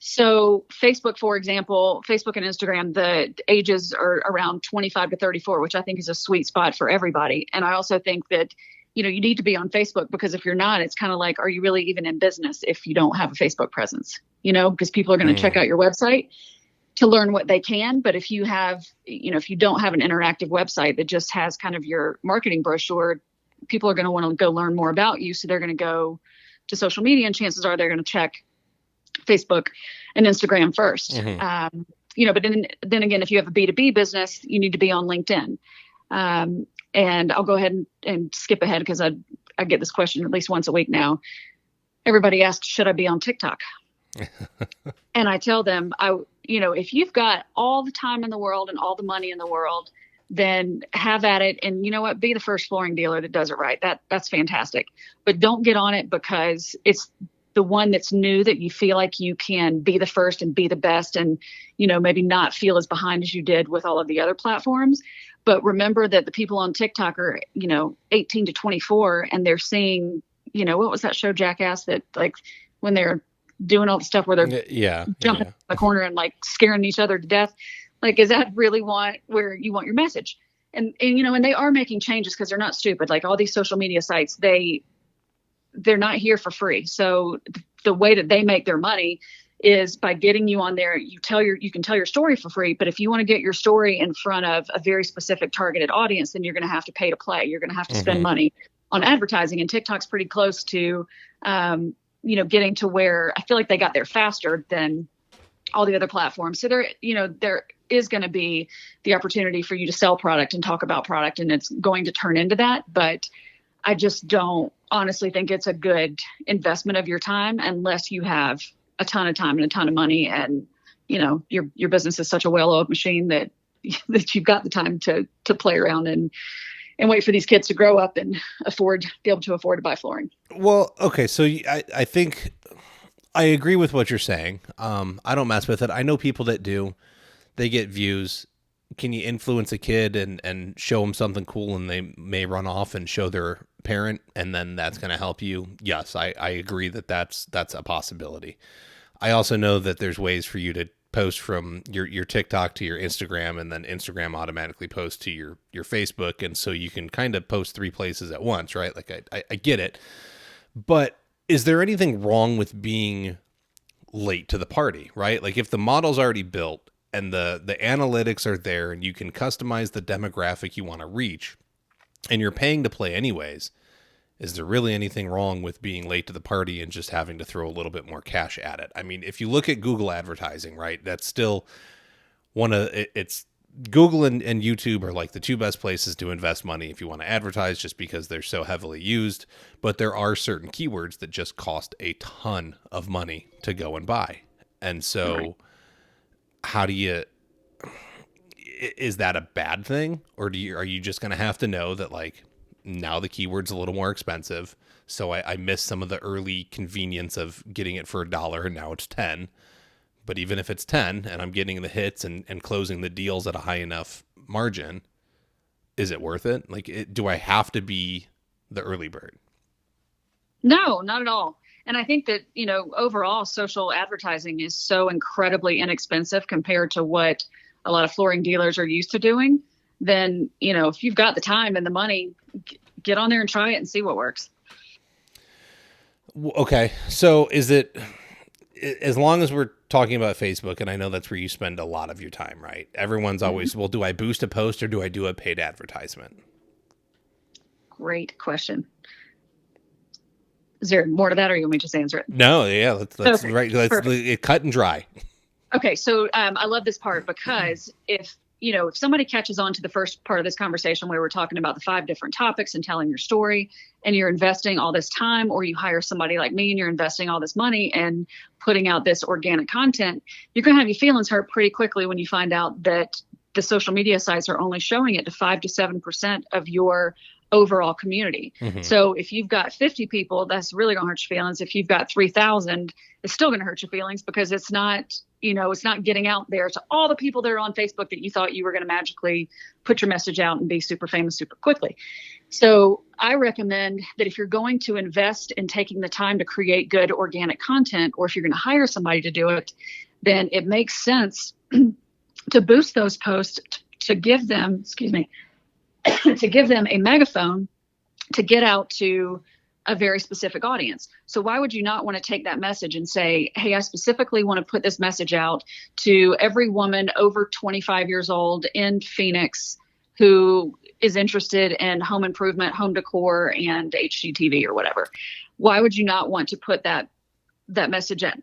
So Facebook, for example, Facebook and Instagram, the ages are around 25 to 34, which I think is a sweet spot for everybody. And I also think that, you need to be on Facebook because if you're not, it's kind of like, are you really even in business if you don't have a Facebook presence? Because people are going to check out your website to learn what they can. But if you have, if you don't have an interactive website that just has kind of your marketing brochure, people are going to want to go learn more about you. So they're going to go to social media and chances are they're going to check Facebook and Instagram first. Mm-hmm. But then again, if you have a B2B business, you need to be on LinkedIn. And I'll go ahead and skip ahead because I get this question at least once a week now. Everybody asks, should I be on TikTok? And I tell them, if you've got all the time in the world and all the money in the world, then have at it. And you know what? Be the first flooring dealer that does it right. That's fantastic. But don't get on it because it's the one that's new that you feel like you can be the first and be the best and, maybe not feel as behind as you did with all of the other platforms. But remember that the people on TikTok are, 18 to 24 and they're seeing, what was that show, Jackass, that like when they're doing all the stuff where they're jumping in the corner and like scaring each other to death. Like, is that really where you want your message? And they are making changes because they're not stupid. Like all these social media sites, they're not here for free. So the way that they make their money is by getting you on there. You can tell your story for free, but if you want to get your story in front of a very specific targeted audience, then you're going to have to pay to play. You're going to have to spend money on advertising, and TikTok's pretty close to, getting to where I feel like they got there faster than all the other platforms. So there is going to be the opportunity for you to sell product and talk about product, and it's going to turn into that. But I just don't honestly think it's a good investment of your time unless you have a ton of time and a ton of money. And, your business is such a well-oiled machine that you've got the time to play around and wait for these kids to grow up and be able to afford to buy flooring. Well, okay. So I think I agree with what you're saying. I don't mess with it. I know people that do. They get views. Can you influence a kid and show them something cool and they may run off and show their parent and then that's going to help you? Yes, I agree that's a possibility. I also know that there's ways for you to post from your TikTok to your Instagram and then Instagram automatically posts to your Facebook. And so you can kind of post 3 places at once, right? Like I get it. But is there anything wrong with being late to the party, right? Like if the model's already built and the analytics are there and you can customize the demographic you want to reach and you're paying to play anyways, is there really anything wrong with being late to the party and just having to throw a little bit more cash at it? I mean, if you look at Google advertising, right, that's still it's Google and YouTube are like the 2 best places to invest money if you want to advertise just because they're so heavily used. But there are certain keywords that just cost a ton of money to go and buy. And so how do you, is that a bad thing? Or are you just going to have to know that like now the keyword's a little more expensive. So I missed some of the early convenience of getting it for $1 and now it's 10. But even if it's 10 and I'm getting the hits and closing the deals at a high enough margin, is it worth it? Like, do I have to be the early bird? No, not at all. And I think that, overall social advertising is so incredibly inexpensive compared to what a lot of flooring dealers are used to doing. Then, if you've got the time and the money, get on there and try it and see what works. Okay. So is it, as long as we're talking about Facebook, and I know that's where you spend a lot of your time, right? Everyone's always, well, do I boost a post or do I do a paid advertisement? Great question. Is there more to that, or you want me to just answer it? No, yeah, that's okay, right. Let's cut and dry. Okay, so I love this part because if somebody catches on to the first part of this conversation where we're talking about the 5 different topics and telling your story, and you're investing all this time, or you hire somebody like me and you're investing all this money and putting out this organic content, you're going to have your feelings hurt pretty quickly when you find out that the social media sites are only showing it to 5 to 7% of your overall community. Mm-hmm. So if you've got 50 people, that's really going to hurt your feelings. If you've got 3,000, it's still going to hurt your feelings because it's not, it's not getting out there to all the people that are on Facebook that you thought you were going to magically put your message out and be super famous super quickly. So I recommend that if you're going to invest in taking the time to create good organic content, or if you're going to hire somebody to do it, then it makes sense to boost those posts, to give them, to give them a megaphone to get out to a very specific audience. So why would you not want to take that message and say, hey, I specifically want to put this message out to every woman over 25 years old in Phoenix who is interested in home improvement, home decor, and HGTV or whatever? Why would you not want to put that message at,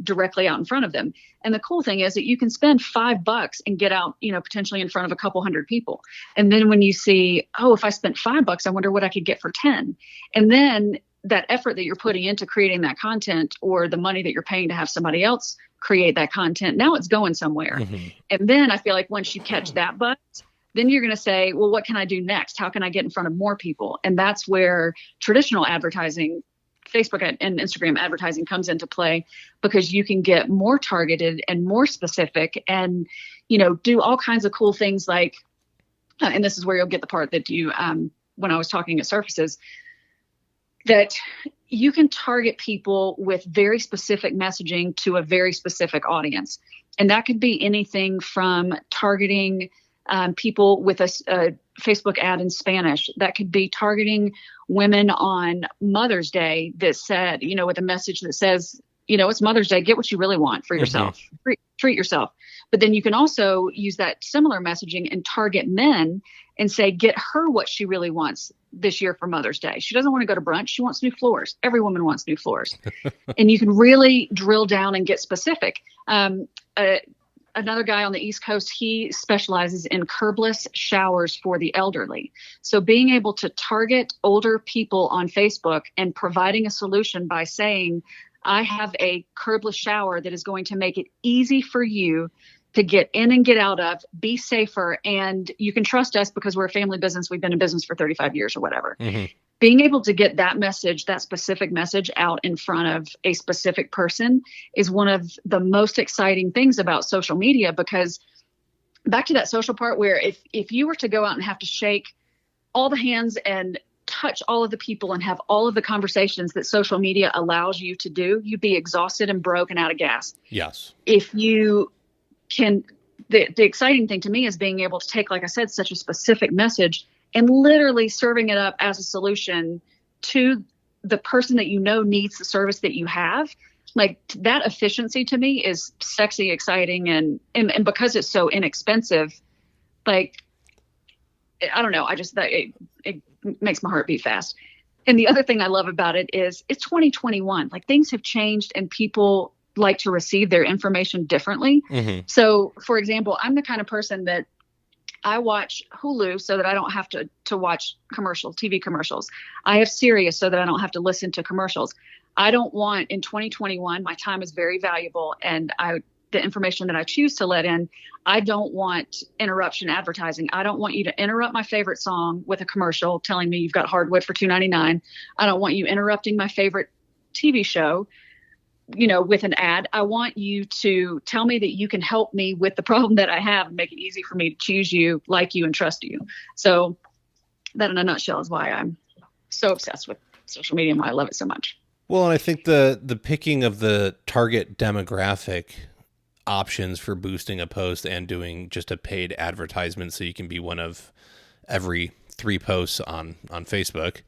directly out in front of them? And the cool thing is that you can spend $5 and get out, potentially in front of a couple hundred people. And then when you see, oh, if I spent $5, I wonder what I could get for 10. And then that effort that you're putting into creating that content, or the money that you're paying to have somebody else create that content, now it's going somewhere. Mm-hmm. And then I feel like once you catch that buzz, then you're going to say, well, what can I do next? How can I get in front of more people? And that's where traditional advertising, Facebook and Instagram advertising, comes into play, because you can get more targeted and more specific and, do all kinds of cool things like, and this is where you'll get the part that you, when I was talking at Surfaces, that you can target people with very specific messaging to a very specific audience. And that could be anything from targeting people with a Facebook ad in Spanish. That could be targeting women on Mother's Day that said, with a message that says, it's Mother's Day, get what you really want for yourself, mm-hmm. Treat yourself. But then you can also use that similar messaging and target men and say, get her what she really wants this year for Mother's Day. She doesn't want to go to brunch. She wants new floors. Every woman wants new floors. And you can really drill down and get specific. Another guy on the East Coast, he specializes in curbless showers for the elderly. So being able to target older people on Facebook and providing a solution by saying, I have a curbless shower that is going to make it easy for you to get in and get out of, be safer, and you can trust us because we're a family business. We've been in business for 35 years or whatever. Mm-hmm. Being able to get that message, that specific message, out in front of a specific person is one of the most exciting things about social media, because back to that social part, where if you were to go out and have to shake all the hands and touch all of the people and have all of the conversations that social media allows you to do, you'd be exhausted and broke and out of gas. Yes. If you can, the exciting thing to me is being able to take, like I said, such a specific message and literally serving it up as a solution to the person that needs the service that you have. Like, that efficiency to me is sexy, exciting, and because it's so inexpensive, like, I don't know, it makes my heart beat fast. And the other thing I love about it is it's 2021. Like, things have changed and people like to receive their information differently. Mm-hmm. So, for example, I'm the kind of person that I watch Hulu so that I don't have to watch TV commercials. I have Sirius so that I don't have to listen to commercials. I don't want, in 2021, my time is very valuable, and I the information that I choose to let in, I don't want interruption advertising. I don't want you to interrupt my favorite song with a commercial telling me you've got hardwood for $2.99. I don't want you interrupting my favorite TV show, with an ad. I want you to tell me that you can help me with the problem that I have and make it easy for me to choose you, like you, and trust you. So that in a nutshell is why I'm so obsessed with social media and why I love it so much. Well, and I think the picking of the target demographic options for boosting a post and doing just a paid advertisement so you can be one of every 3 posts on Facebook,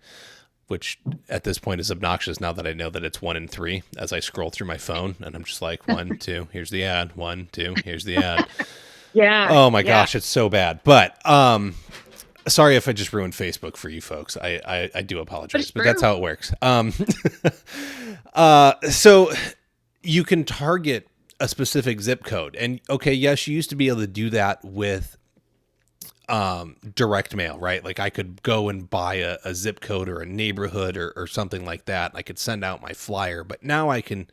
which at this point is obnoxious now that I know that it's 1 in 3 as I scroll through my phone and I'm just like 1, 2, here's the ad, 1, 2, here's the ad. Yeah. Oh my gosh, it's so bad. But sorry if I just ruined Facebook for you folks. I do apologize, but that's how it works. So you can target a specific zip code. And okay, yes, you used to be able to do that with direct mail, right? Like I could go and buy a zip code or a neighborhood or something like that. I could send out my flyer, but now I can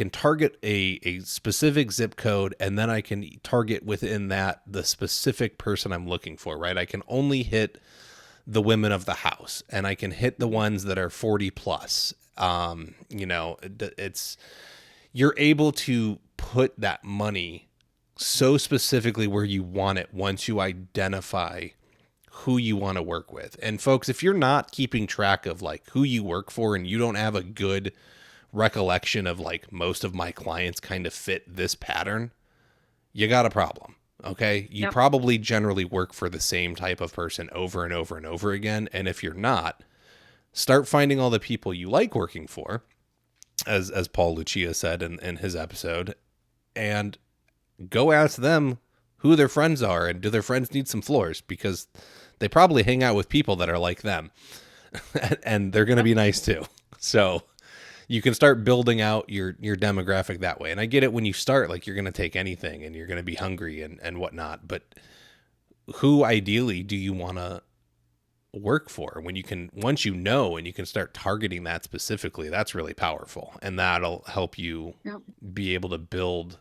target a specific zip code, and then I can target within that the specific person I'm looking for, right? I can only hit the women of the house, and I can hit the ones that are 40 plus. You're able to put that money so specifically where you want it once you identify who you want to work with. And folks, if you're not keeping track of like who you work for and you don't have a good recollection of like most of my clients kind of fit this pattern, you got a problem. Okay. You probably generally work for the same type of person over and over and over again. And if you're not, start finding all the people you like working for, as Paul Lucia said in his episode, and go ask them who their friends are and do their friends need some floors, because they probably hang out with people that are like them and they're going to be nice too. So you can start building out your demographic that way. And I get it, when you start, like, you're going to take anything and you're going to be hungry and whatnot, but who ideally do you want to work for? Once you know and you can start targeting that specifically, that's really powerful. And that'll help you be able to build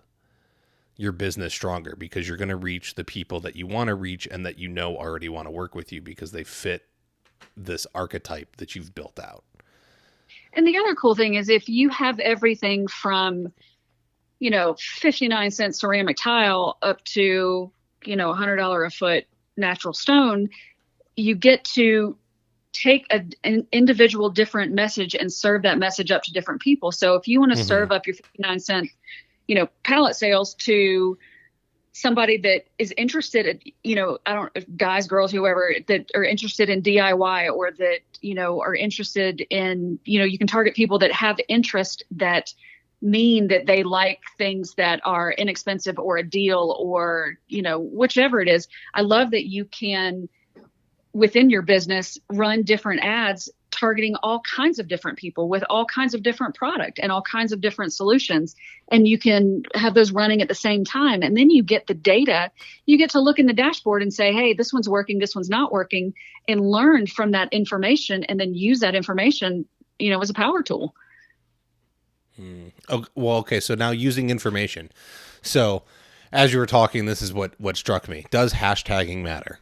your business stronger, because you're going to reach the people that you want to reach and that already want to work with you because they fit this archetype that you've built out. And the other cool thing is, if you have everything from, 59 cent ceramic tile up to, $100 a foot natural stone, you get to take an individual different message and serve that message up to different people. So if you want to serve up your 59 cent, pallet sales to somebody that is interested in, guys, girls, whoever, that are interested in DIY, or that, are interested in, you can target people that have interest that mean that they like things that are inexpensive or a deal or, whichever it is. I love that you can, within your business, run different ads targeting all kinds of different people with all kinds of different product and all kinds of different solutions. And you can have those running at the same time. And then you get the data. You get to look in the dashboard and say, hey, this one's working, this one's not working, and learn from that information, and then use that information, as a power tool. Oh, well, okay. So now, using information. So as you were talking, this is what struck me. Does hashtagging matter?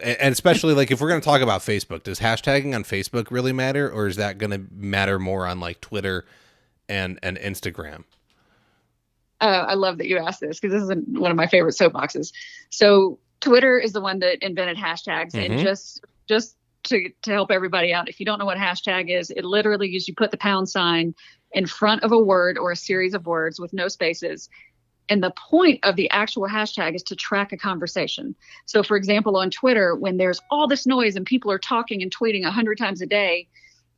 And especially, like, if we're going to talk about Facebook, does hashtagging on Facebook really matter, or is that going to matter more on like Twitter and Instagram? I love that you asked this, because this is one of my favorite soapboxes. So Twitter is the one that invented hashtags. And just to help everybody out, if you don't know what hashtag is, it literally is you put the pound sign in front of a word or a series of words with no spaces. And the point of the actual hashtag is to track a conversation. So, for example, on Twitter, when there's all this noise and people are talking and tweeting 100 times a day,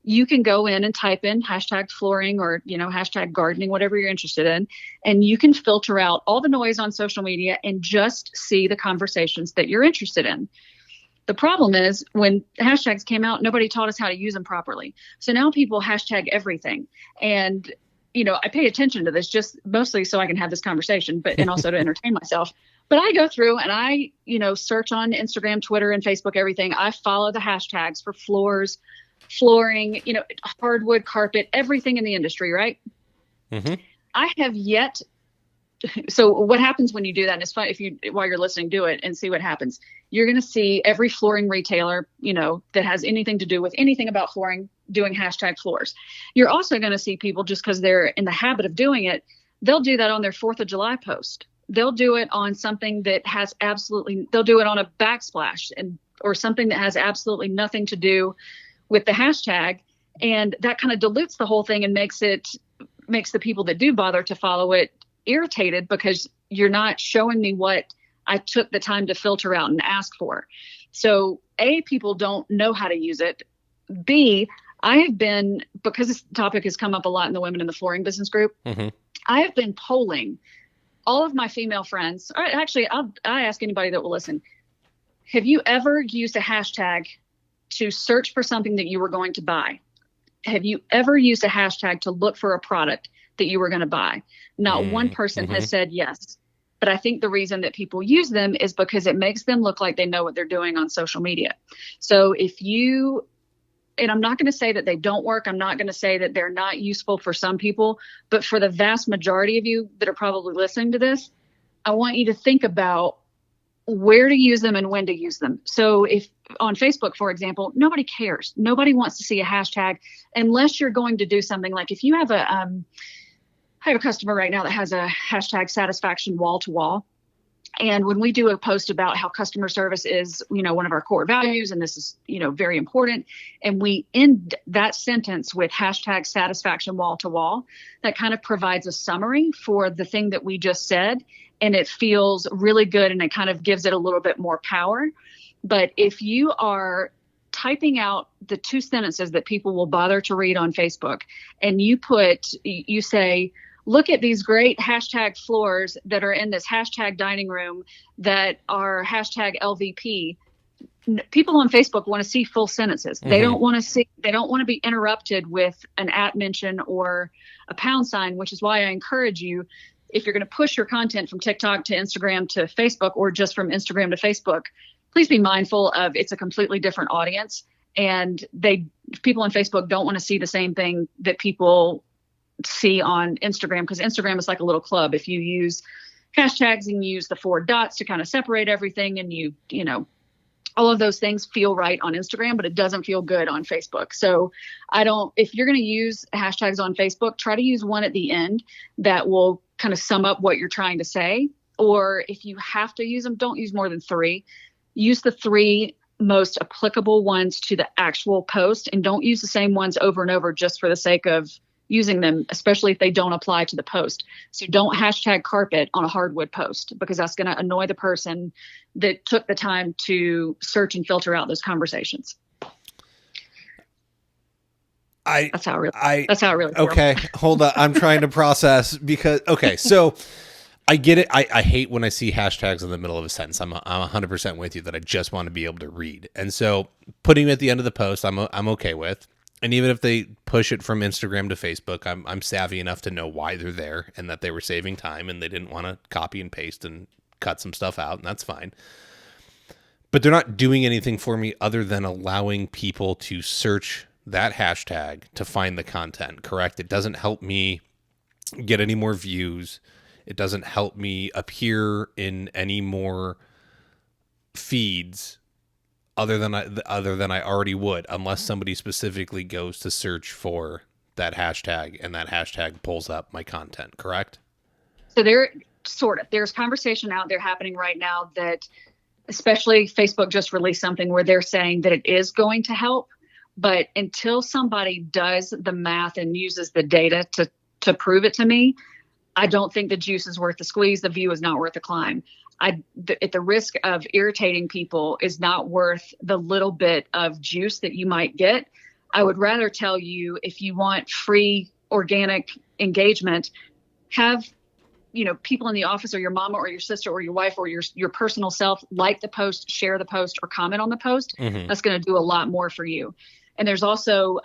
you can go in and type in hashtag flooring or, hashtag gardening, whatever you're interested in. And you can filter out all the noise on social media and just see the conversations that you're interested in. The problem is, when hashtags came out, nobody taught us how to use them properly. So now people hashtag everything. And I pay attention to this just mostly so I can have this conversation, and also to entertain myself. But I go through and I, search on Instagram, Twitter, and Facebook, everything. I follow the hashtags for floors, flooring, hardwood, carpet, everything in the industry, right? I have yet So what happens when you do that, and it's fun if you, while you're listening, do it and see what happens. You're going to see every flooring retailer, that has anything to do with anything about flooring doing hashtag floors. You're also going to see people, just because they're in the habit of doing it, they'll do that on their 4th of July post. They'll do it on something that has they'll do it on a backsplash or something that has absolutely nothing to do with the hashtag. And that kind of dilutes the whole thing and makes the people that do bother to follow it irritated, because you're not showing me what I took the time to filter out and ask for. So A, people don't know how to use it. B, because this topic has come up a lot in the Women in the Flooring Business group, I have been polling all of my female friends. Or actually, I ask anybody that will listen, have you ever used a hashtag to search for something that you were going to buy? Have you ever used a hashtag to look for a product that you were going to buy? Not one person has said yes. But I think the reason that people use them is because it makes them look like they know what they're doing on social media. So and I'm not going to say that they don't work. I'm not going to say that they're not useful for some people, but for the vast majority of you that are probably listening to this, I want you to think about where to use them and when to use them. So if on Facebook, for example, nobody cares. Nobody wants to see a hashtag unless you're going to do something like, if you have I have a customer right now that has a hashtag satisfaction wall to wall. And when we do a post about how customer service is, one of our core values, and this is, very important, and we end that sentence with hashtag satisfaction wall to wall, that kind of provides a summary for the thing that we just said. And it feels really good, and it kind of gives it a little bit more power. But if you are typing out the 2 sentences that people will bother to read on Facebook, and you say, look at these great hashtag floors that are in this hashtag dining room that are hashtag LVP. People on Facebook want to see full sentences. They don't want to be interrupted with an @ mention or a £, which is why I encourage you, if you're going to push your content from TikTok to Instagram to Facebook, or just from Instagram to Facebook, please be mindful of it's a completely different audience. And people on Facebook don't want to see the same thing that people see on Instagram, because Instagram is like a little club. If you use hashtags and use the 4 dots to kind of separate everything, and all of those things feel right on Instagram, but it doesn't feel good on Facebook. So if you're going to use hashtags on Facebook, try to use one at the end that will kind of sum up what you're trying to say. Or if you have to use them, don't use more than 3. Use the 3 most applicable ones to the actual post, and don't use the same ones over and over just for the sake of using them, especially if they don't apply to the post. So don't hashtag carpet on a hardwood post, because that's going to annoy the person that took the time to search and filter out those conversations. That's how it really feels. Okay, hold on. I'm trying to process so I get it. I hate when I see hashtags in the middle of a sentence. I'm 100% with you that I just want to be able to read. And so putting them at the end of the post, I'm okay with. And even if they push it from Instagram to Facebook, I'm savvy enough to know why they're there, and that they were saving time and they didn't want to copy and paste and cut some stuff out, and that's fine. But they're not doing anything for me other than allowing people to search that hashtag to find the content, correct? It doesn't help me get any more views. It doesn't help me appear in any more feeds other than I already would, unless somebody specifically goes to search for that hashtag and that hashtag pulls up my content, correct? So there's conversation out there happening right now that, especially Facebook just released something where they're saying that it is going to help, but until somebody does the math and uses the data to prove it to me, I don't think the juice is worth the squeeze. The view is not worth the climb. At the risk of irritating people is not worth the little bit of juice that you might get. I would rather tell you, if you want free organic engagement, have people in the office, or your mama or your sister or your wife or your personal self like the post, share the post, or comment on the post. That's going to do a lot more for you. And there's also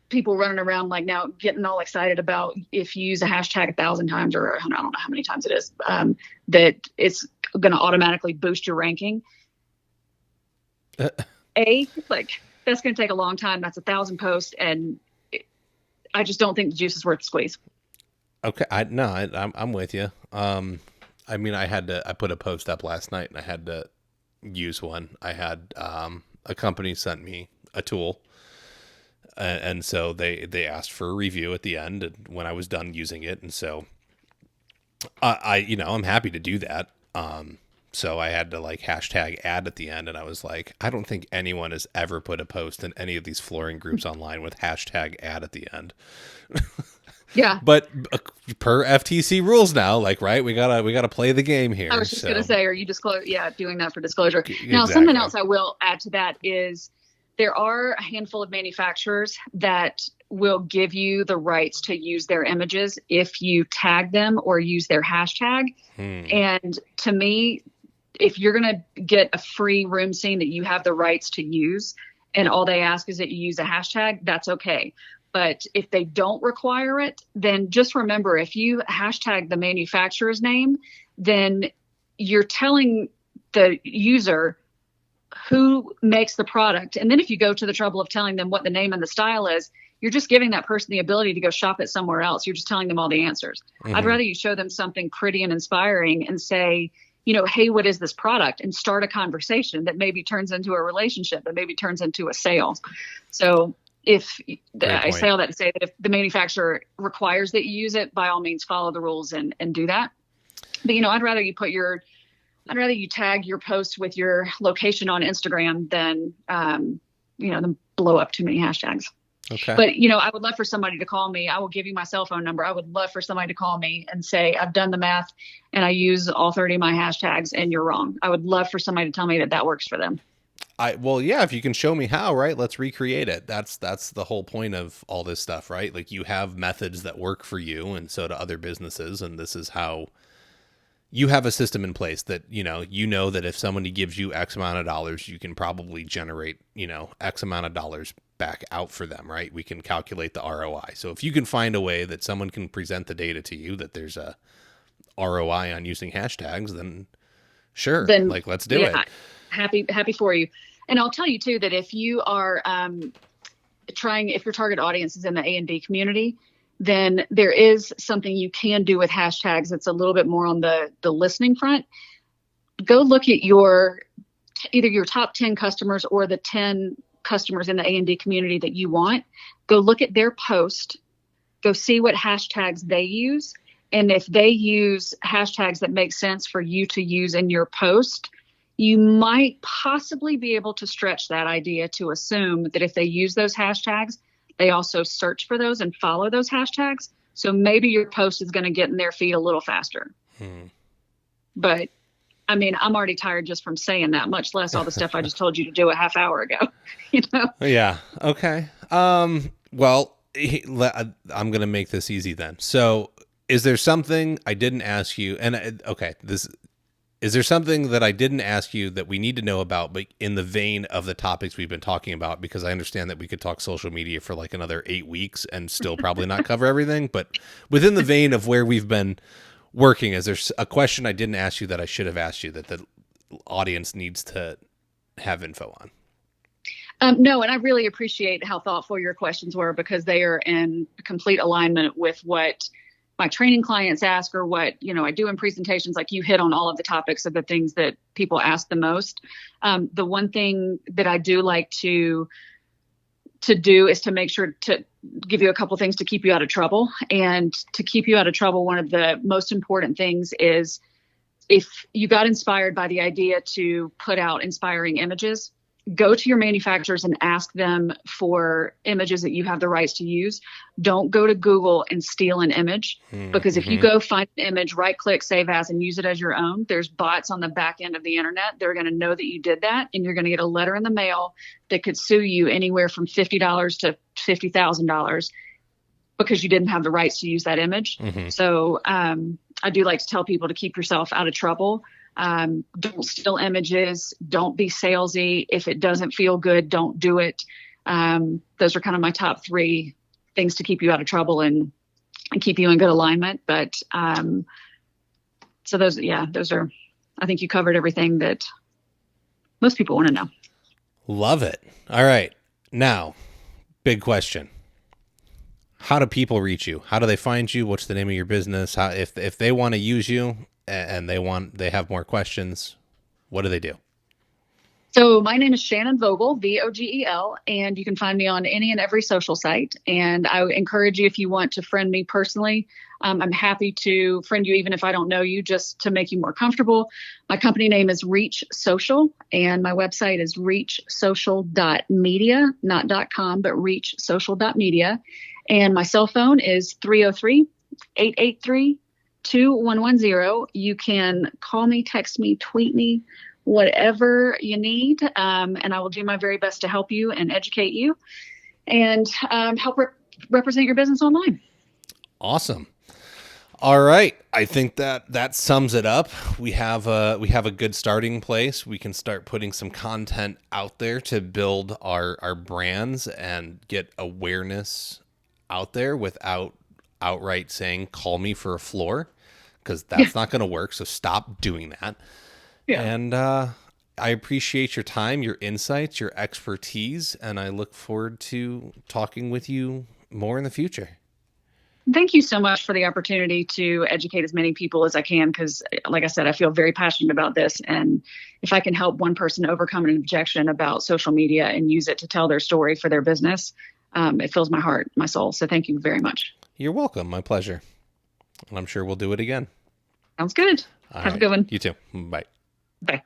people running around like now getting all excited about, if you use a hashtag 1,000 times, or I don't know how many times it is, that it's going to automatically boost your ranking. That's going to take a long time. That's 1,000 posts. And I just don't think the juice is worth the squeeze. Okay. I'm with you. I mean, I put a post up last night and I had to use one. I had, a company sent me a tool. And so they asked for a review at the end when I was done using it. And so I'm happy to do that. So I had to like hashtag ad at the end, and I was like, I don't think anyone has ever put a post in any of these flooring groups online with hashtag ad at the end. Yeah. But per FTC rules now, like, right, we gotta play the game here. I was just going to say, are you doing that for disclosure? Exactly. Now, something else I will add to that is there are a handful of manufacturers that will give you the rights to use their images if you tag them or use their hashtag. And to me, if you're going to get a free room scene that you have the rights to use and all they ask is that you use a hashtag, that's okay. But if they don't require it, then just remember, if you hashtag the manufacturer's name, then you're telling the user who makes the product. And then if you go to the trouble of telling them what the name and the style is, you're just giving that person the ability to go shop it somewhere else. You're just telling them all the answers. I'd rather you show them something pretty and inspiring and say, hey, what is this product? And start a conversation that maybe turns into a relationship, that maybe turns into a sale. So I say all that to say that if the manufacturer requires that you use it, by all means, follow the rules and do that. But, I'd rather you tag your post with your location on Instagram than blow up too many hashtags. Okay. But, I would love for somebody to call me. I will give you my cell phone number. I would love for somebody to call me and say, I've done the math and I use all 30 of my hashtags and you're wrong. I would love for somebody to tell me that works for them. If you can show me how, right, let's recreate it. That's the whole point of all this stuff, right? Like you have methods that work for you and so do other businesses. And this is how you have a system in place that, that if somebody gives you X amount of dollars, you can probably generate, X amount of dollars back out for them, right? We can calculate the ROI. So if you can find a way that someone can present the data to you that there's a ROI on using hashtags, then sure, let's do it. Happy for you. And I'll tell you too, that if you are if your target audience is in the A&D community, then there is something you can do with hashtags. It's a little bit more on the listening front. Go look at either your top 10 customers or the 10 customers in the A&D community that you want. Go look at their post, go see what hashtags they use. And if they use hashtags that make sense for you to use in your post, you might possibly be able to stretch that idea to assume that if they use those hashtags, they also search for those and follow those hashtags. So maybe your post is going to get in their feed a little faster. But I mean, I'm already tired just from saying that, much less all the stuff I just told you to do a half hour ago, Yeah. Okay. Well, I'm going to make this easy then. So is there something I didn't ask you? And is there something that I didn't ask you that we need to know about, but in the vein of the topics we've been talking about? Because I understand that we could talk social media for like another 8 weeks and still probably not cover everything. But within the vein of where we've been working, is there a question I didn't ask you that I should have asked you that the audience needs to have info on? No, and I really appreciate how thoughtful your questions were, because they are in complete alignment with what my training clients ask, or what, I do in presentations. Like, you hit on all of the topics of the things that people ask the most. The one thing that I do like to do is to make sure to give you a couple things to keep you out of trouble. And to keep you out of trouble, one of the most important things is, if you got inspired by the idea to put out inspiring images, go to your manufacturers and ask them for images that you have the rights to use. Don't go to Google and steal an image, because if you go find an image, right click, save as, and use it as your own, there's bots on the back end of the internet. They're going to know that you did that, and you're going to get a letter in the mail that could sue you anywhere from $50 to $50,000 because you didn't have the rights to use that image. So I do like to tell people to keep yourself out of trouble. Don't steal images. Don't be salesy. If it doesn't feel good, don't do it. Those are kind of my top 3 things to keep you out of trouble and keep you in good alignment. But, so those are, I think you covered everything that most people want to know. Love it. All right. Now, big question. How do people reach you? How do they find you? What's the name of your business? How, if they want to use you and they have more questions, what do they do? So my name is Shannon Vogel, Vogel, and you can find me on any and every social site. And I encourage you, if you want to friend me personally, I'm happy to friend you even if I don't know you, just to make you more comfortable. My company name is Reach Social, and my website is reachsocial.media, not .com, but reachsocial.media. And my cell phone is 303-883-2110. You can call me, text me, tweet me, whatever you need, and I will do my very best to help you and educate you and help represent your business online. Awesome. All right. I think that sums it up. We have a good starting place. We can start putting some content out there to build our brands and get awareness out there without outright saying, call me for a floor, because that's not going to work. So stop doing that. Yeah. And I appreciate your time, your insights, your expertise, and I look forward to talking with you more in the future. Thank you so much for the opportunity to educate as many people as I can, because, like I said, I feel very passionate about this. And if I can help one person overcome an objection about social media and use it to tell their story for their business, it fills my heart, my soul. So thank you very much. You're welcome. My pleasure. And I'm sure we'll do it again. Sounds good. Have a good one. You too. Bye. Bye.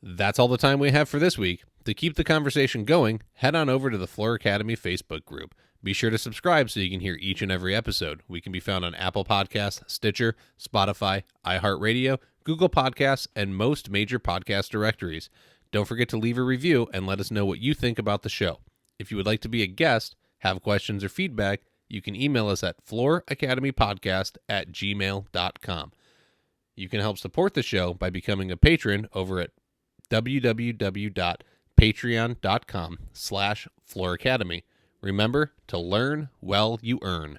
That's all the time we have for this week. To keep the conversation going, head on over to the Floor Academy Facebook group. Be sure to subscribe so you can hear each and every episode. We can be found on Apple Podcasts, Stitcher, Spotify, iHeartRadio, Google Podcasts, and most major podcast directories. Don't forget to leave a review and let us know what you think about the show. If you would like to be a guest, have questions or feedback, you can email us at flooracademypodcast@gmail.com. You can help support the show by becoming a patron over at www.patreon.com/flooracademy. Remember to learn while you earn.